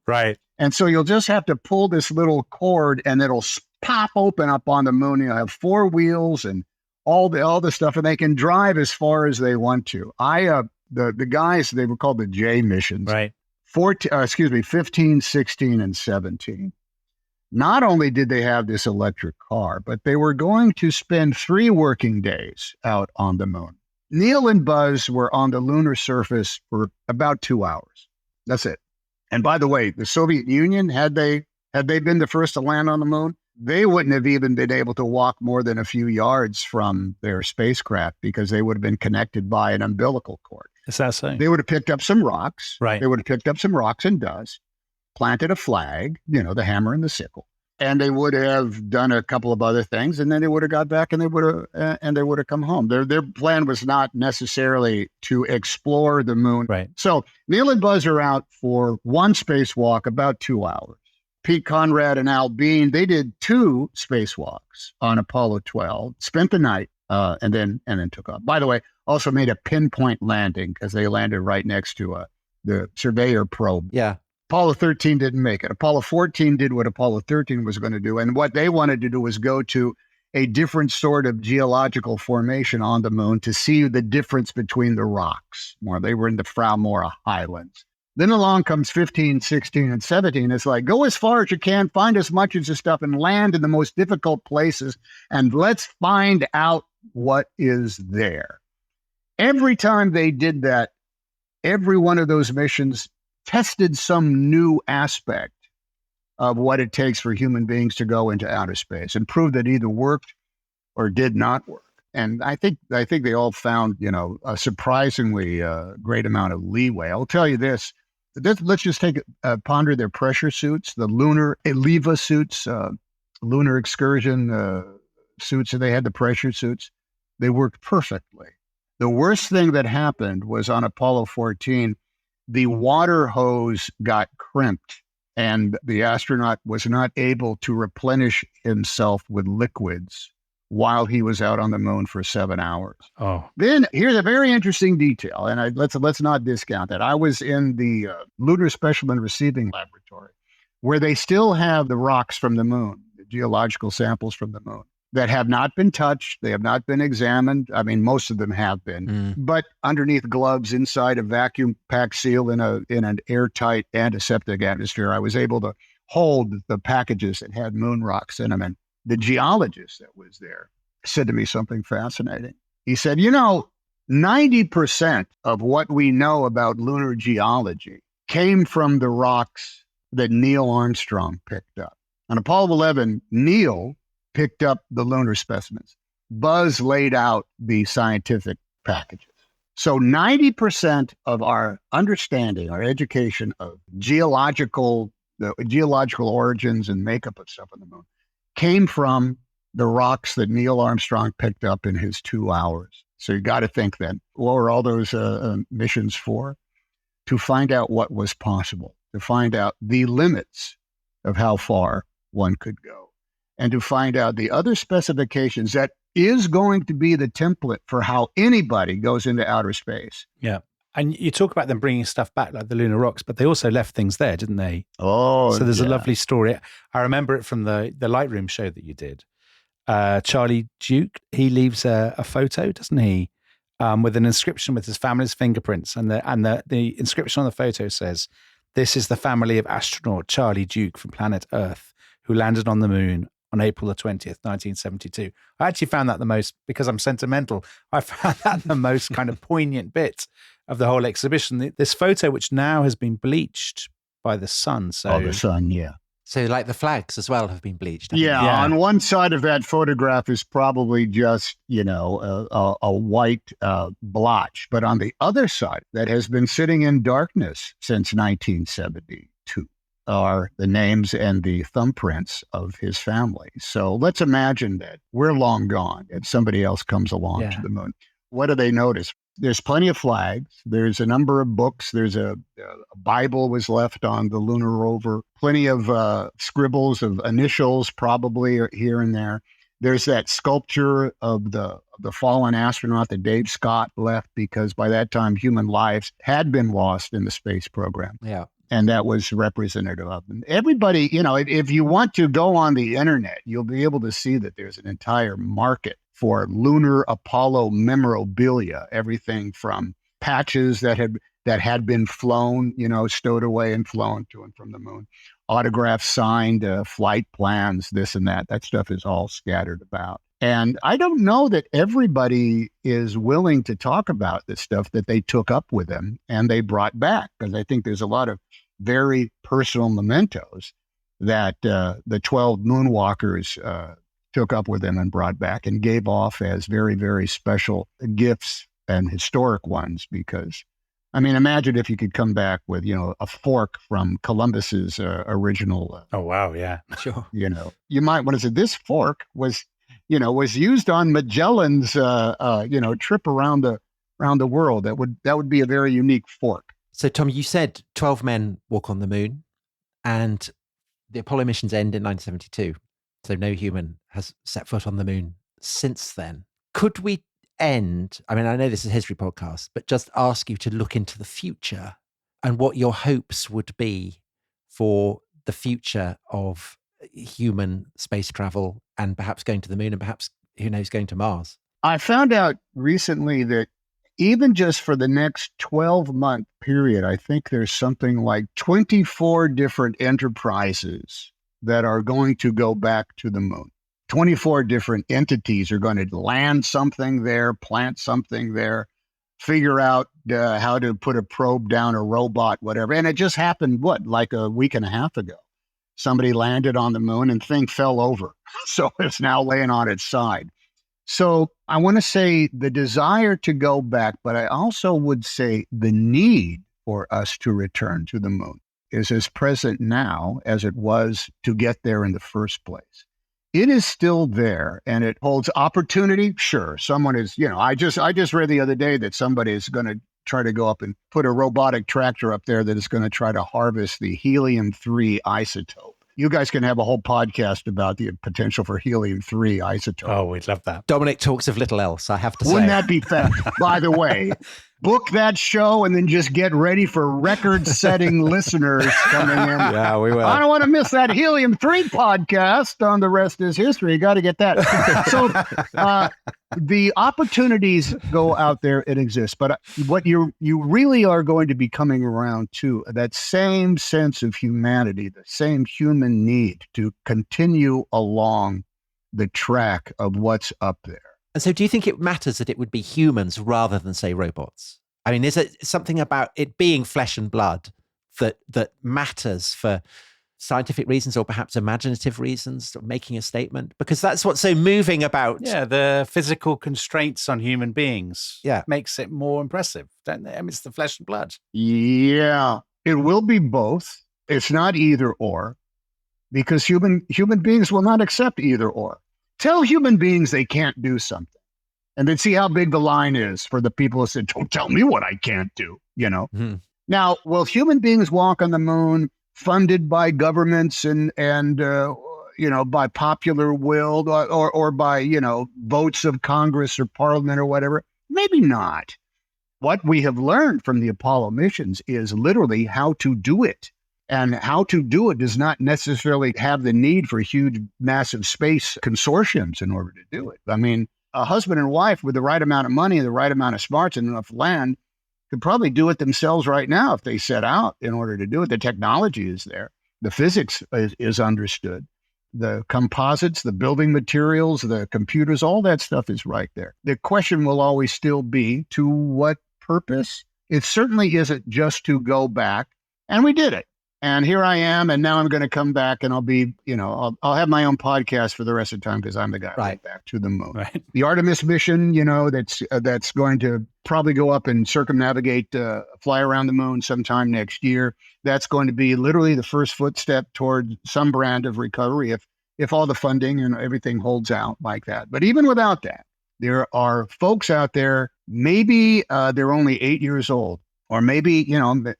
Right. And so you'll just have to pull this little cord and it'll pop open up on the moon. You'll have 4 wheels and all the stuff, and they can drive as far as they want to. The guys, they were called the J missions. Right. 15, 16, and 17. Not only did they have this electric car, but they were going to spend 3 working days out on the moon. Neil and Buzz were on the lunar surface for about 2 hours. That's it. And by the way, the Soviet Union, had they been the first to land on the moon, they wouldn't have even been able to walk more than a few yards from their spacecraft because they would have been connected by an umbilical cord. Is that so? They would have picked up some rocks. Right. They would have picked up some rocks and dust, planted a flag, the hammer and the sickle. And they would have done a couple of other things, and then they would have got back and they would have come home. Their plan was not necessarily to explore the moon. Right. So Neil and Buzz are out for one spacewalk, about 2 hours. Pete Conrad and Al Bean, they did 2 spacewalks on Apollo 12, spent the night, and then took off. By the way, also made a pinpoint landing because they landed right next to the Surveyor probe. Yeah. Apollo 13 didn't make it. Apollo 14 did what Apollo 13 was going to do. And what they wanted to do was go to a different sort of geological formation on the moon to see the difference between the rocks. They were in the Fraumora Highlands. Then along comes 15, 16, and 17. It's like, go as far as you can, find as much as the stuff, and land in the most difficult places, and let's find out what is there. Every time they did that, every one of those missions tested some new aspect of what it takes for human beings to go into outer space and proved that either worked or did not work. And I think they all found, a surprisingly great amount of leeway. I'll tell you this. Let's just ponder their pressure suits, the lunar ELEVA suits, lunar excursion suits, and they had the pressure suits. They worked perfectly. The worst thing that happened was on Apollo 14, the water hose got crimped and the astronaut was not able to replenish himself with liquids while he was out on the moon for 7 hours. Oh. Then here's a very interesting detail, and let's not discount that. I was in the Lunar Specimen Receiving Laboratory, where they still have the rocks from the moon, the geological samples from the moon, that have not been touched. They have not been examined. I mean, most of them have been, but underneath gloves inside a vacuum pack seal in an airtight antiseptic atmosphere, I was able to hold the packages that had moon rocks in them. And the geologist that was there said to me something fascinating. He said, 90% of what we know about lunar geology came from the rocks that Neil Armstrong picked up. On Apollo 11, Neil picked up the lunar specimens. Buzz laid out the scientific packages. So 90% of our understanding, our education of the geological origins and makeup of stuff on the moon came from the rocks that Neil Armstrong picked up in his 2 hours. So you got to think then, what were all those missions for? To find out what was possible, to find out the limits of how far one could go, and to find out the other specifications that is going to be the template for how anybody goes into outer space. Yeah. And you talk about them bringing stuff back like the lunar rocks, but they also left things there, didn't they? Oh, so there's a lovely story. I remember it from the Lightroom show that you did. Charlie Duke, he leaves a photo, doesn't he? With an inscription with his family's fingerprints. And the inscription on the photo says, "This is the family of astronaut Charlie Duke from planet Earth, who landed on the moon on April the 20th, 1972. I actually found that the most, because I'm sentimental, I found that the most kind of poignant bit of the whole exhibition. This photo, which now has been bleached by the sun. So the sun, yeah. So like the flags as well have been bleached. Yeah, on one side of that photograph is probably just, a white blotch. But on the other side, that has been sitting in darkness since 1972, are the names and the thumbprints of his family. So let's imagine that we're long gone and somebody else comes along to the moon. What do they notice? There's plenty of flags. There's a number of books. There's a Bible was left on the lunar rover. Plenty of scribbles of initials, probably here and there. There's that sculpture of the fallen astronaut that Dave Scott left, because by that time human lives had been lost in the space program. Yeah. And that was representative of them. Everybody, if you want to go on the internet, you'll be able to see that there's an entire market for lunar Apollo memorabilia, everything from patches that had been flown, stowed away and flown to and from the moon, autographs signed, flight plans, this and that. That stuff is all scattered about. And I don't know that everybody is willing to talk about this stuff that they took up with them and they brought back, because I think there's a lot of very personal mementos that the 12 Moonwalkers took up with them and brought back and gave off as very, very special gifts and historic ones. Because, I mean, imagine if you could come back with, a fork from Columbus's original. Oh, wow. Yeah. Sure. You might want to say this fork was used on Magellan's, trip around the world. That would be a very unique fork. So, Tom, you said 12 men walk on the moon, and the Apollo missions end in 1972. So no human has set foot on the moon since then. Could we end, I mean, I know this is a history podcast, but just ask you to look into the future and what your hopes would be for the future of human space travel and perhaps going to the moon and perhaps, who knows, going to Mars? I found out recently that even just for the next 12-month period, I think there's something like 24 different enterprises that are going to go back to the moon. 24 different entities are going to land something there, plant something there, figure out how to put a probe down, a robot, whatever. And it just happened, like a week and a half ago. Somebody landed on the moon and thing fell over. So it's now laying on its side. So I want to say the desire to go back, but I also would say the need for us to return to the moon is as present now as it was to get there in the first place. It is still there, and it holds opportunity. Sure, someone is, I just read the other day that somebody is going to try to go up and put a robotic tractor up there that is going to try to harvest the helium-3 isotope. You guys can have a whole podcast about the potential for helium-3 isotope. Oh, we'd love that. Dominic talks of little else, I have to say. Wouldn't that be fun? By the way, book that show and then just get ready for record-setting listeners coming in. Yeah, we will. I don't want to miss that helium-3 podcast on The Rest is History. You got to get that. So the opportunities go out there and exist. But what you really are going to be coming around to, that same sense of humanity, the same human need to continue along the track of what's up there. And so do you think it matters that it would be humans rather than, say, robots? I mean, is it something about it being flesh and blood that matters for scientific reasons or perhaps imaginative reasons, making a statement? Because that's what's so moving about. Yeah, the physical constraints on human beings makes it more impressive, don't they? I mean, it's the flesh and blood. Yeah, it will be both. It's not either or, because human beings will not accept either or. Tell human beings they can't do something, and then see how big the line is for the people who said, don't tell me what I can't do, Mm-hmm. Now, will human beings walk on the moon funded by governments and by popular will or by, votes of Congress or Parliament or whatever? Maybe not. What we have learned from the Apollo missions is literally how to do it. And how to do it does not necessarily have the need for huge, massive space consortiums in order to do it. I mean, a husband and wife with the right amount of money, the right amount of smarts, and enough land could probably do it themselves right now if they set out in order to do it. The technology is there. The physics is understood. The composites, the building materials, the computers, all that stuff is right there. The question will always still be, to what purpose? It certainly isn't just to go back, and we did it. And here I am, and now I'm going to come back, and I'll be, I'll have my own podcast for the rest of the time because I'm the guy right back to the moon. Right. The Artemis mission, that's going to probably go up and circumnavigate, fly around the moon sometime next year. That's going to be literally the first footstep toward some brand of recovery if all the funding and everything holds out like that. But even without that, there are folks out there, maybe they're only 8 years old. Or maybe,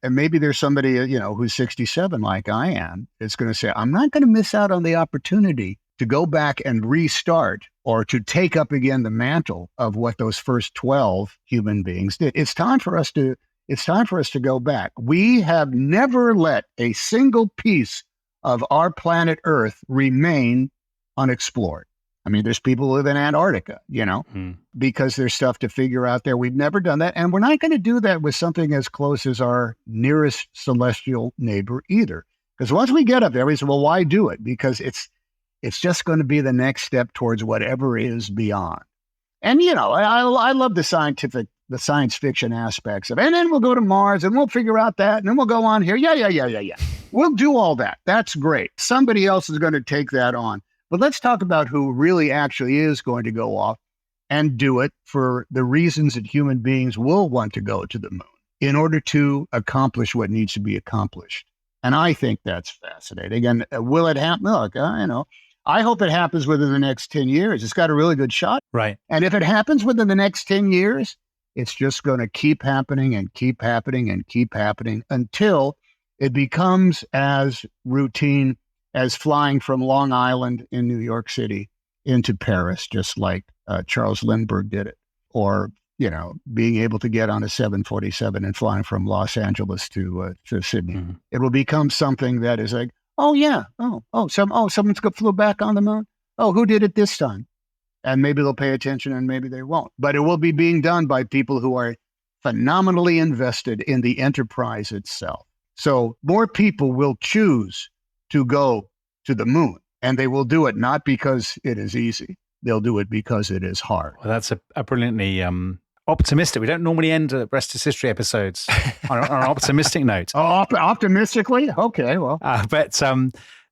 maybe there's somebody, who's 67 like I am. It's going to say, I'm not going to miss out on the opportunity to go back and restart or to take up again the mantle of what those first 12 human beings did. It's time for us to go back. We have never let a single piece of our planet Earth remain unexplored. I mean, there's people who live in Antarctica, because there's stuff to figure out there. We've never done that. And we're not going to do that with something as close as our nearest celestial neighbor either. Because once we get up there, we say, well, why do it? Because it's just going to be the next step towards whatever is beyond. And, I love the science fiction aspects of it. And then we'll go to Mars and we'll figure out that. And then we'll go on here. Yeah. We'll do all that. That's great. Somebody else is going to take that on. But let's talk about who really actually is going to go off and do it for the reasons that human beings will want to go to the moon in order to accomplish what needs to be accomplished. And I think that's fascinating. And will it happen? Look, I hope it happens within the next 10 years. It's got a really good shot. Right. And if it happens within the next 10 years, it's just going to keep happening and keep happening and keep happening until it becomes as routine as flying from Long Island in New York City into Paris, just like Charles Lindbergh did it. Or, being able to get on a 747 and flying from Los Angeles to Sydney. Mm-hmm. It will become something that is like, someone's flew back on the moon. Oh, who did it this time? And maybe they'll pay attention and maybe they won't. But it will be being done by people who are phenomenally invested in the enterprise itself. So more people will choose to go to the moon, and they will do it not because it is easy. They'll do it because it is hard. Well, that's a brilliantly optimistic. We don't normally end rest is history episodes on an optimistic note. Oh, optimistically? Okay, well.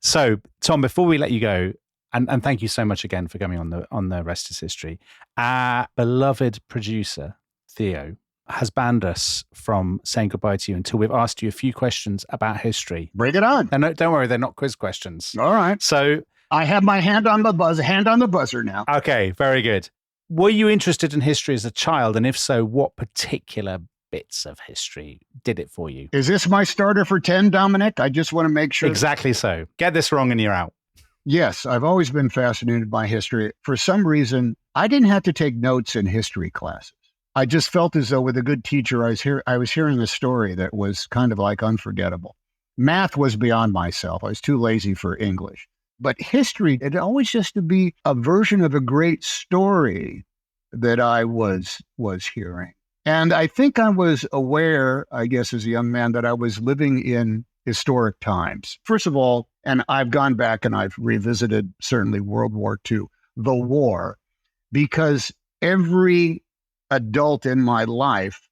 So Tom, before we let you go, and thank you so much again for coming on the rest is history. Our beloved producer Theo has banned us from saying goodbye to you until we've asked you a few questions about history. Bring it on. And don't worry, they're not quiz questions. All right. So I have my hand on the buzzer now. Okay, very good. Were you interested in history as a child? And if so, what particular bits of history did it for you? Is this my starter for 10, Dominic? I just want to make sure. Exactly so. Get this wrong and you're out. Yes, I've always been fascinated by history. For some reason, I didn't have to take notes in history classes. I just felt as though with a good teacher, I was hearing a story that was kind of like unforgettable. Math was beyond myself. I was too lazy for English. But history, it always used to be a version of a great story that I was hearing. And I think I was aware, I guess, as a young man, that I was living in historic times. First of all, and I've gone back and I've revisited certainly World War II, the war, because every adult in my life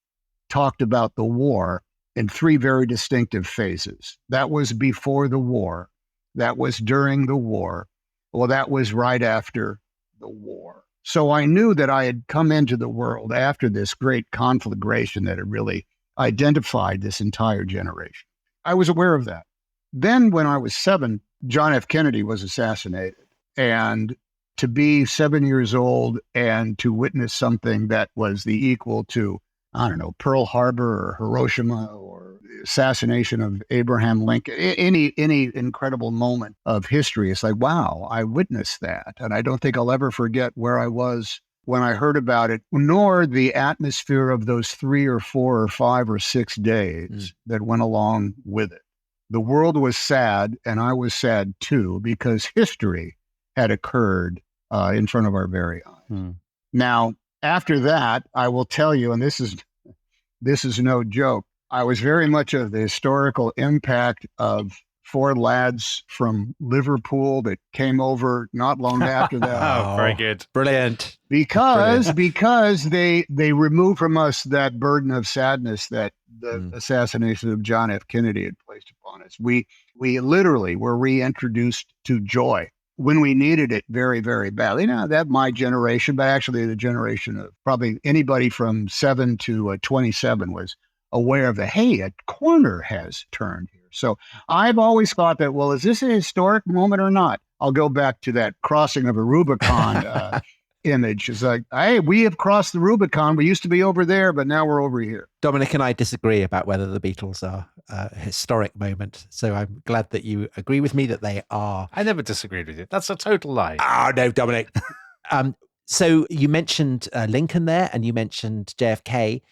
talked about the war in three very distinctive phases. That was before the war. That was during the war. Well, that was right after the war. So I knew that I had come into the world after this great conflagration that had really identified this entire generation. I was aware of that. Then when I was 7, John F. Kennedy was assassinated. And to be 7 years old and to witness something that was the equal to, Pearl Harbor or Hiroshima or the assassination of Abraham Lincoln, any incredible moment of history, it's like, wow, I witnessed that. And I don't think I'll ever forget where I was when I heard about it, nor the atmosphere of those 3 or 4 or 5 or 6 days that went along with it. The world was sad, and I was sad too, because history had occurred in front of our very eyes. Now, after that, I will tell you, and this is no joke, I was very much of the historical impact of 4 lads from Liverpool that came over not long after that. Oh, very good. Brilliant. Because they removed from us that burden of sadness that the assassination of John F. Kennedy had placed upon us. We literally were reintroduced to joy when we needed it very, very badly. That my generation, but actually the generation of probably anybody from 7 to 27 was aware of hey, a corner has turned here. So I've always thought that, well, is this a historic moment or not? I'll go back to that crossing of a Rubicon image. It's like, hey, we have crossed the Rubicon. We used to be over there, but now we're over here. Dominic and I disagree about whether the Beatles are a historic moment. So I'm glad that you agree with me that they are. I never disagreed with you. That's a total lie. Oh, no, Dominic. So you mentioned Lincoln there, and you mentioned JFK.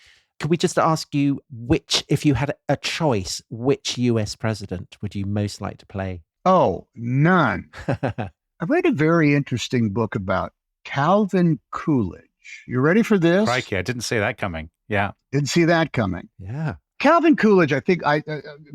Could we just ask you if you had a choice, which US president would you most like to play? Oh, none. I read a very interesting book about Calvin Coolidge. You ready for this? Crikey, I didn't see that coming. Yeah. Didn't see that coming. Yeah. Calvin Coolidge, I think,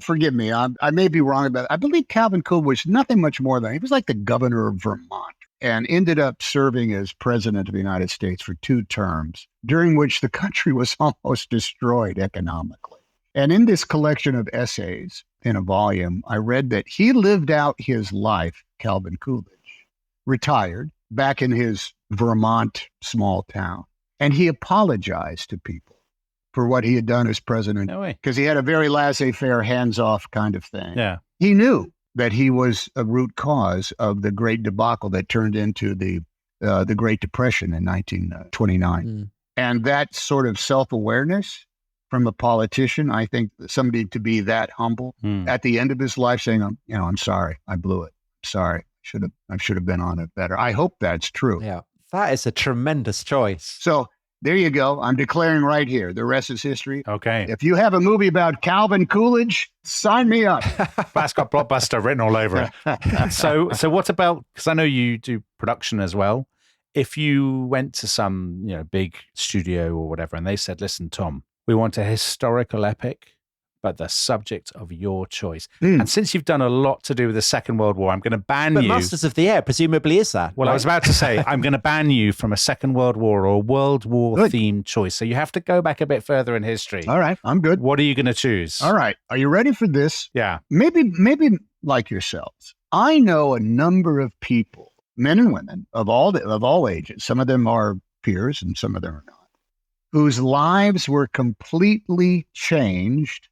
forgive me, I may be wrong about it. I believe Calvin Coolidge was nothing much more than, he was like the governor of Vermont and ended up serving as president of the United States for 2 terms, during which the country was almost destroyed economically. And in this collection of essays in a volume, I read that he lived out his life, Calvin Coolidge, retired back in his Vermont small town. And he apologized to people for what he had done as president. No way. Because he had a very laissez-faire, hands-off kind of thing. Yeah. He knew that he was a root cause of the great debacle that turned into the Great Depression in 1929. And that sort of self-awareness from a politician, I think somebody to be that humble at the end of his life saying, I'm sorry, I blew it. Sorry, I should have been on it better. I hope that's true. Yeah, that is a tremendous choice. So there you go. I'm declaring right here. The rest is history. Okay. If you have a movie about Calvin Coolidge, sign me up. That's got blockbuster written all over it. So what about, because I know you do production as well. If you went to some, big studio or whatever, and they said, listen, Tom, we want a historical epic, but the subject of your choice. And since you've done a lot to do with the Second World War, I'm going to ban But you. Masters of the Air presumably is that. Well, right? I was about to say, I'm going to ban you from a Second World War or a World War themed choice. So you have to go back a bit further in history. All right, I'm good. What are you going to choose? All right, are you ready for this? Yeah. Maybe like yourselves. I know a number of people, men and women of all ages. Some of them are peers and some of them are not, whose lives were completely changed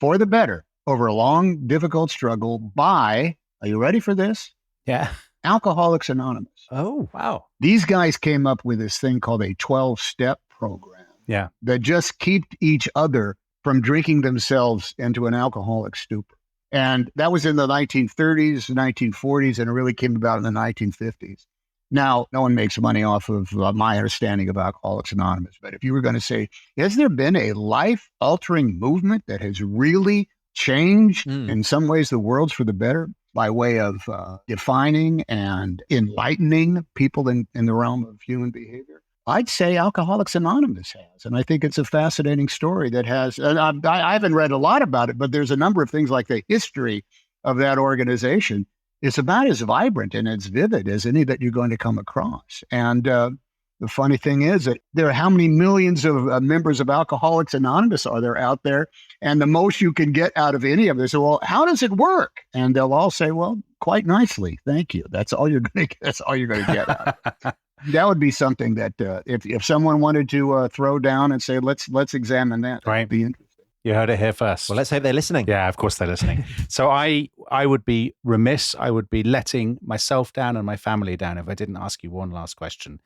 for the better over a long, difficult struggle by, are you ready for this? Yeah. Alcoholics Anonymous. Oh, Wow. These guys came up with this thing called a 12-step program Yeah. that just kept each other from drinking themselves into an alcoholic stupor. And that was in the 1930s, 1940s, and it really came about in the 1950s. Now, no one makes money off of my understanding of Alcoholics Anonymous. But if you were going to say, has there been a life-altering movement that has really changed in some ways the world's for the better by way of defining and enlightening people in the realm of human behavior? I'd say Alcoholics Anonymous has. And I think it's a fascinating story that has, and I haven't read a lot about it, but there's a number of things like the history of that organization. It's about as vibrant and as vivid as any that you're going to come across. And the funny thing is that there are how many millions of members of Alcoholics Anonymous are there out there? And the most you can get out of any of this, well, how does it work? And they'll all say, well, quite nicely. Thank you. That's all you're going to get. That's all you're going to get out of it. That would be something that if someone wanted to throw down and say, let's examine that, Right. that'd be interesting. You heard it here first. well, let's hope they're listening. Yeah, of course they're listening. So I would be remiss. I would be letting myself down and my family down if I didn't ask you one last question.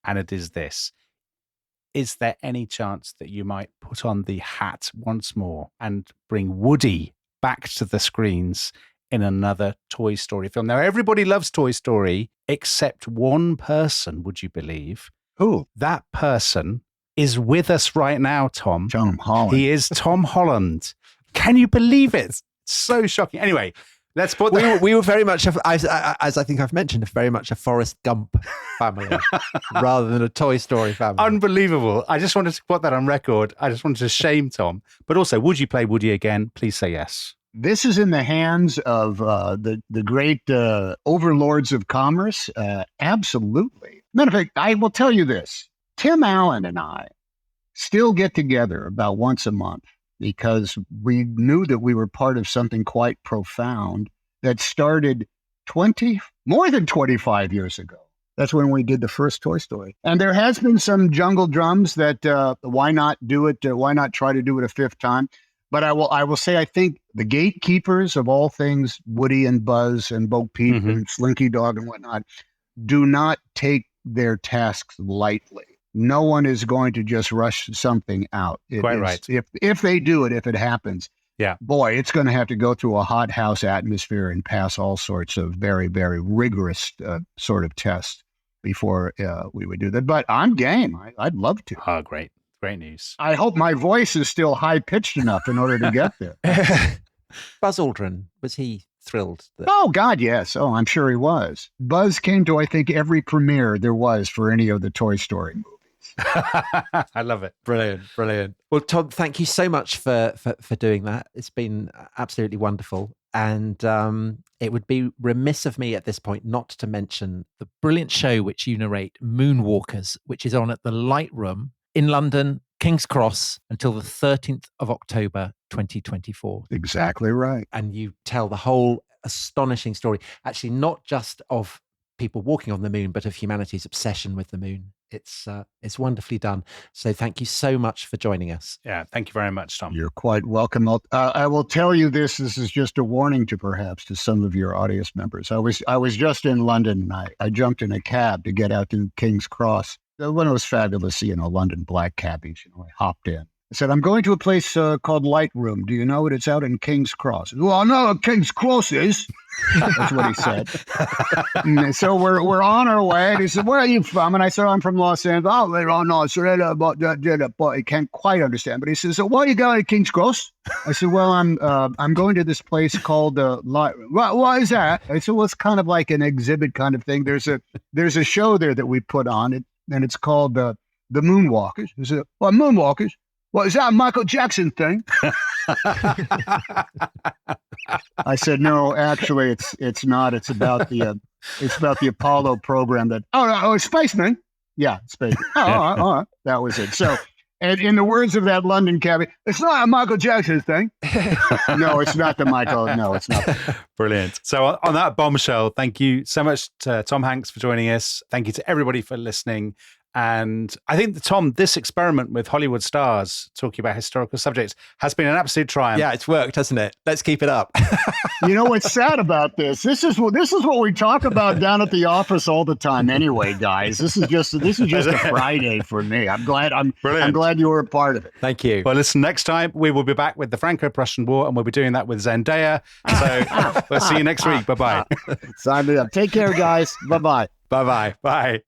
And it is this. Is there any chance that you might put on the hat once more and bring Woody back to the screens in another Toy Story film? Now, everybody loves Toy Story except one person, would you believe? Who? That person is with us right now, Tom. Tom Holland. He is Tom Holland. Can you believe it? It's so shocking. Anyway, let's put that. We were very much, as I think I've mentioned, very much a Forrest Gump family rather than a Toy Story family. Unbelievable. I just wanted to put that on record. I just wanted to shame Tom. But also, would you play Woody again? Please say yes. This is in the hands of the great overlords of commerce. Absolutely. Matter of fact, I will tell you this. Tim Allen and I still get together about once a month because we knew that we were part of something quite profound that started more than 25 years ago. That's when we did the first Toy Story. And there has been some jungle drums that why not do it? Why not try to do it a fifth time? But I will say, I think the gatekeepers of all things Woody and Buzz and Bo Peep and Slinky Dog and whatnot do not take their tasks lightly. No one is going to just rush something out. Quite right. If they do it, if it happens, yeah, boy, it's going to have to go through a hothouse atmosphere and pass all sorts of very, very rigorous sort of tests before we would do that. But I'm game. I'd love to. Oh, great. Great news. I hope my voice is still high-pitched enough in order to get there. Buzz Aldrin, was he thrilled? Oh, God, yes. Oh, I'm sure he was. Buzz came to, I think, every premiere there was for any of the Toy Story movies. I love it. Brilliant, brilliant. Well, Todd, thank you so much for doing that. It's been absolutely wonderful. And it would be remiss of me at this point not to mention the brilliant show which you narrate, Moonwalkers, which is on at the Light Room in London King's Cross until the 13th of October, 2024. Exactly right. And you tell the whole astonishing story, actually, not just of people walking on the moon, but of humanity's obsession with the moon. It's wonderfully done. So thank you so much for joining us. Yeah, thank you very much, Tom. You're quite welcome. I will tell you this is just a warning to some of your audience members. I was just in London, and I jumped in a cab to get out to King's Cross. One of those fabulous, London black cabbies. I hopped in. I said, I'm going to a place called Lightroom. Do you know it? It's out in King's Cross. Well, I know what King's Cross is. That's what he said. And so we're on our way. And he said, where are you from? And I said, I'm from Los Angeles. Oh, they're on no, so but he can't quite understand. But he says, so why are you going to King's Cross? I said, well, I'm going to this place called Lightroom. Why is that? I said, well, it's kind of like an exhibit kind of thing. There's a show there that we put on it, and it's called the Moonwalkers. I said, what, Moonwalkers? What, is that a Michael Jackson thing? I said, no, actually, it's not. It's about the Apollo program. Spaceman. Yeah, spaceman. All right. That was it. So, and in the words of that London cabbie, it's not a Michael Jackson thing. No, it's not the Michael. No, it's not. Brilliant. So on that bombshell, thank you so much to Tom Hanks for joining us. Thank you to everybody for listening. And I think, Tom, this experiment with Hollywood stars talking about historical subjects has been an absolute triumph. Yeah, it's worked, hasn't it? Let's keep it up. You know what's sad about this? This is what we talk about down at the office all the time. Anyway, guys, this is just a Friday for me. I'm glad you were a part of it. Thank you. Well, listen, next time we will be back with the Franco-Prussian War, and we'll be doing that with Zendaya. So we'll see you next week. Bye-bye. Sign me up. Take care, guys. Bye-bye. Bye-bye. Bye.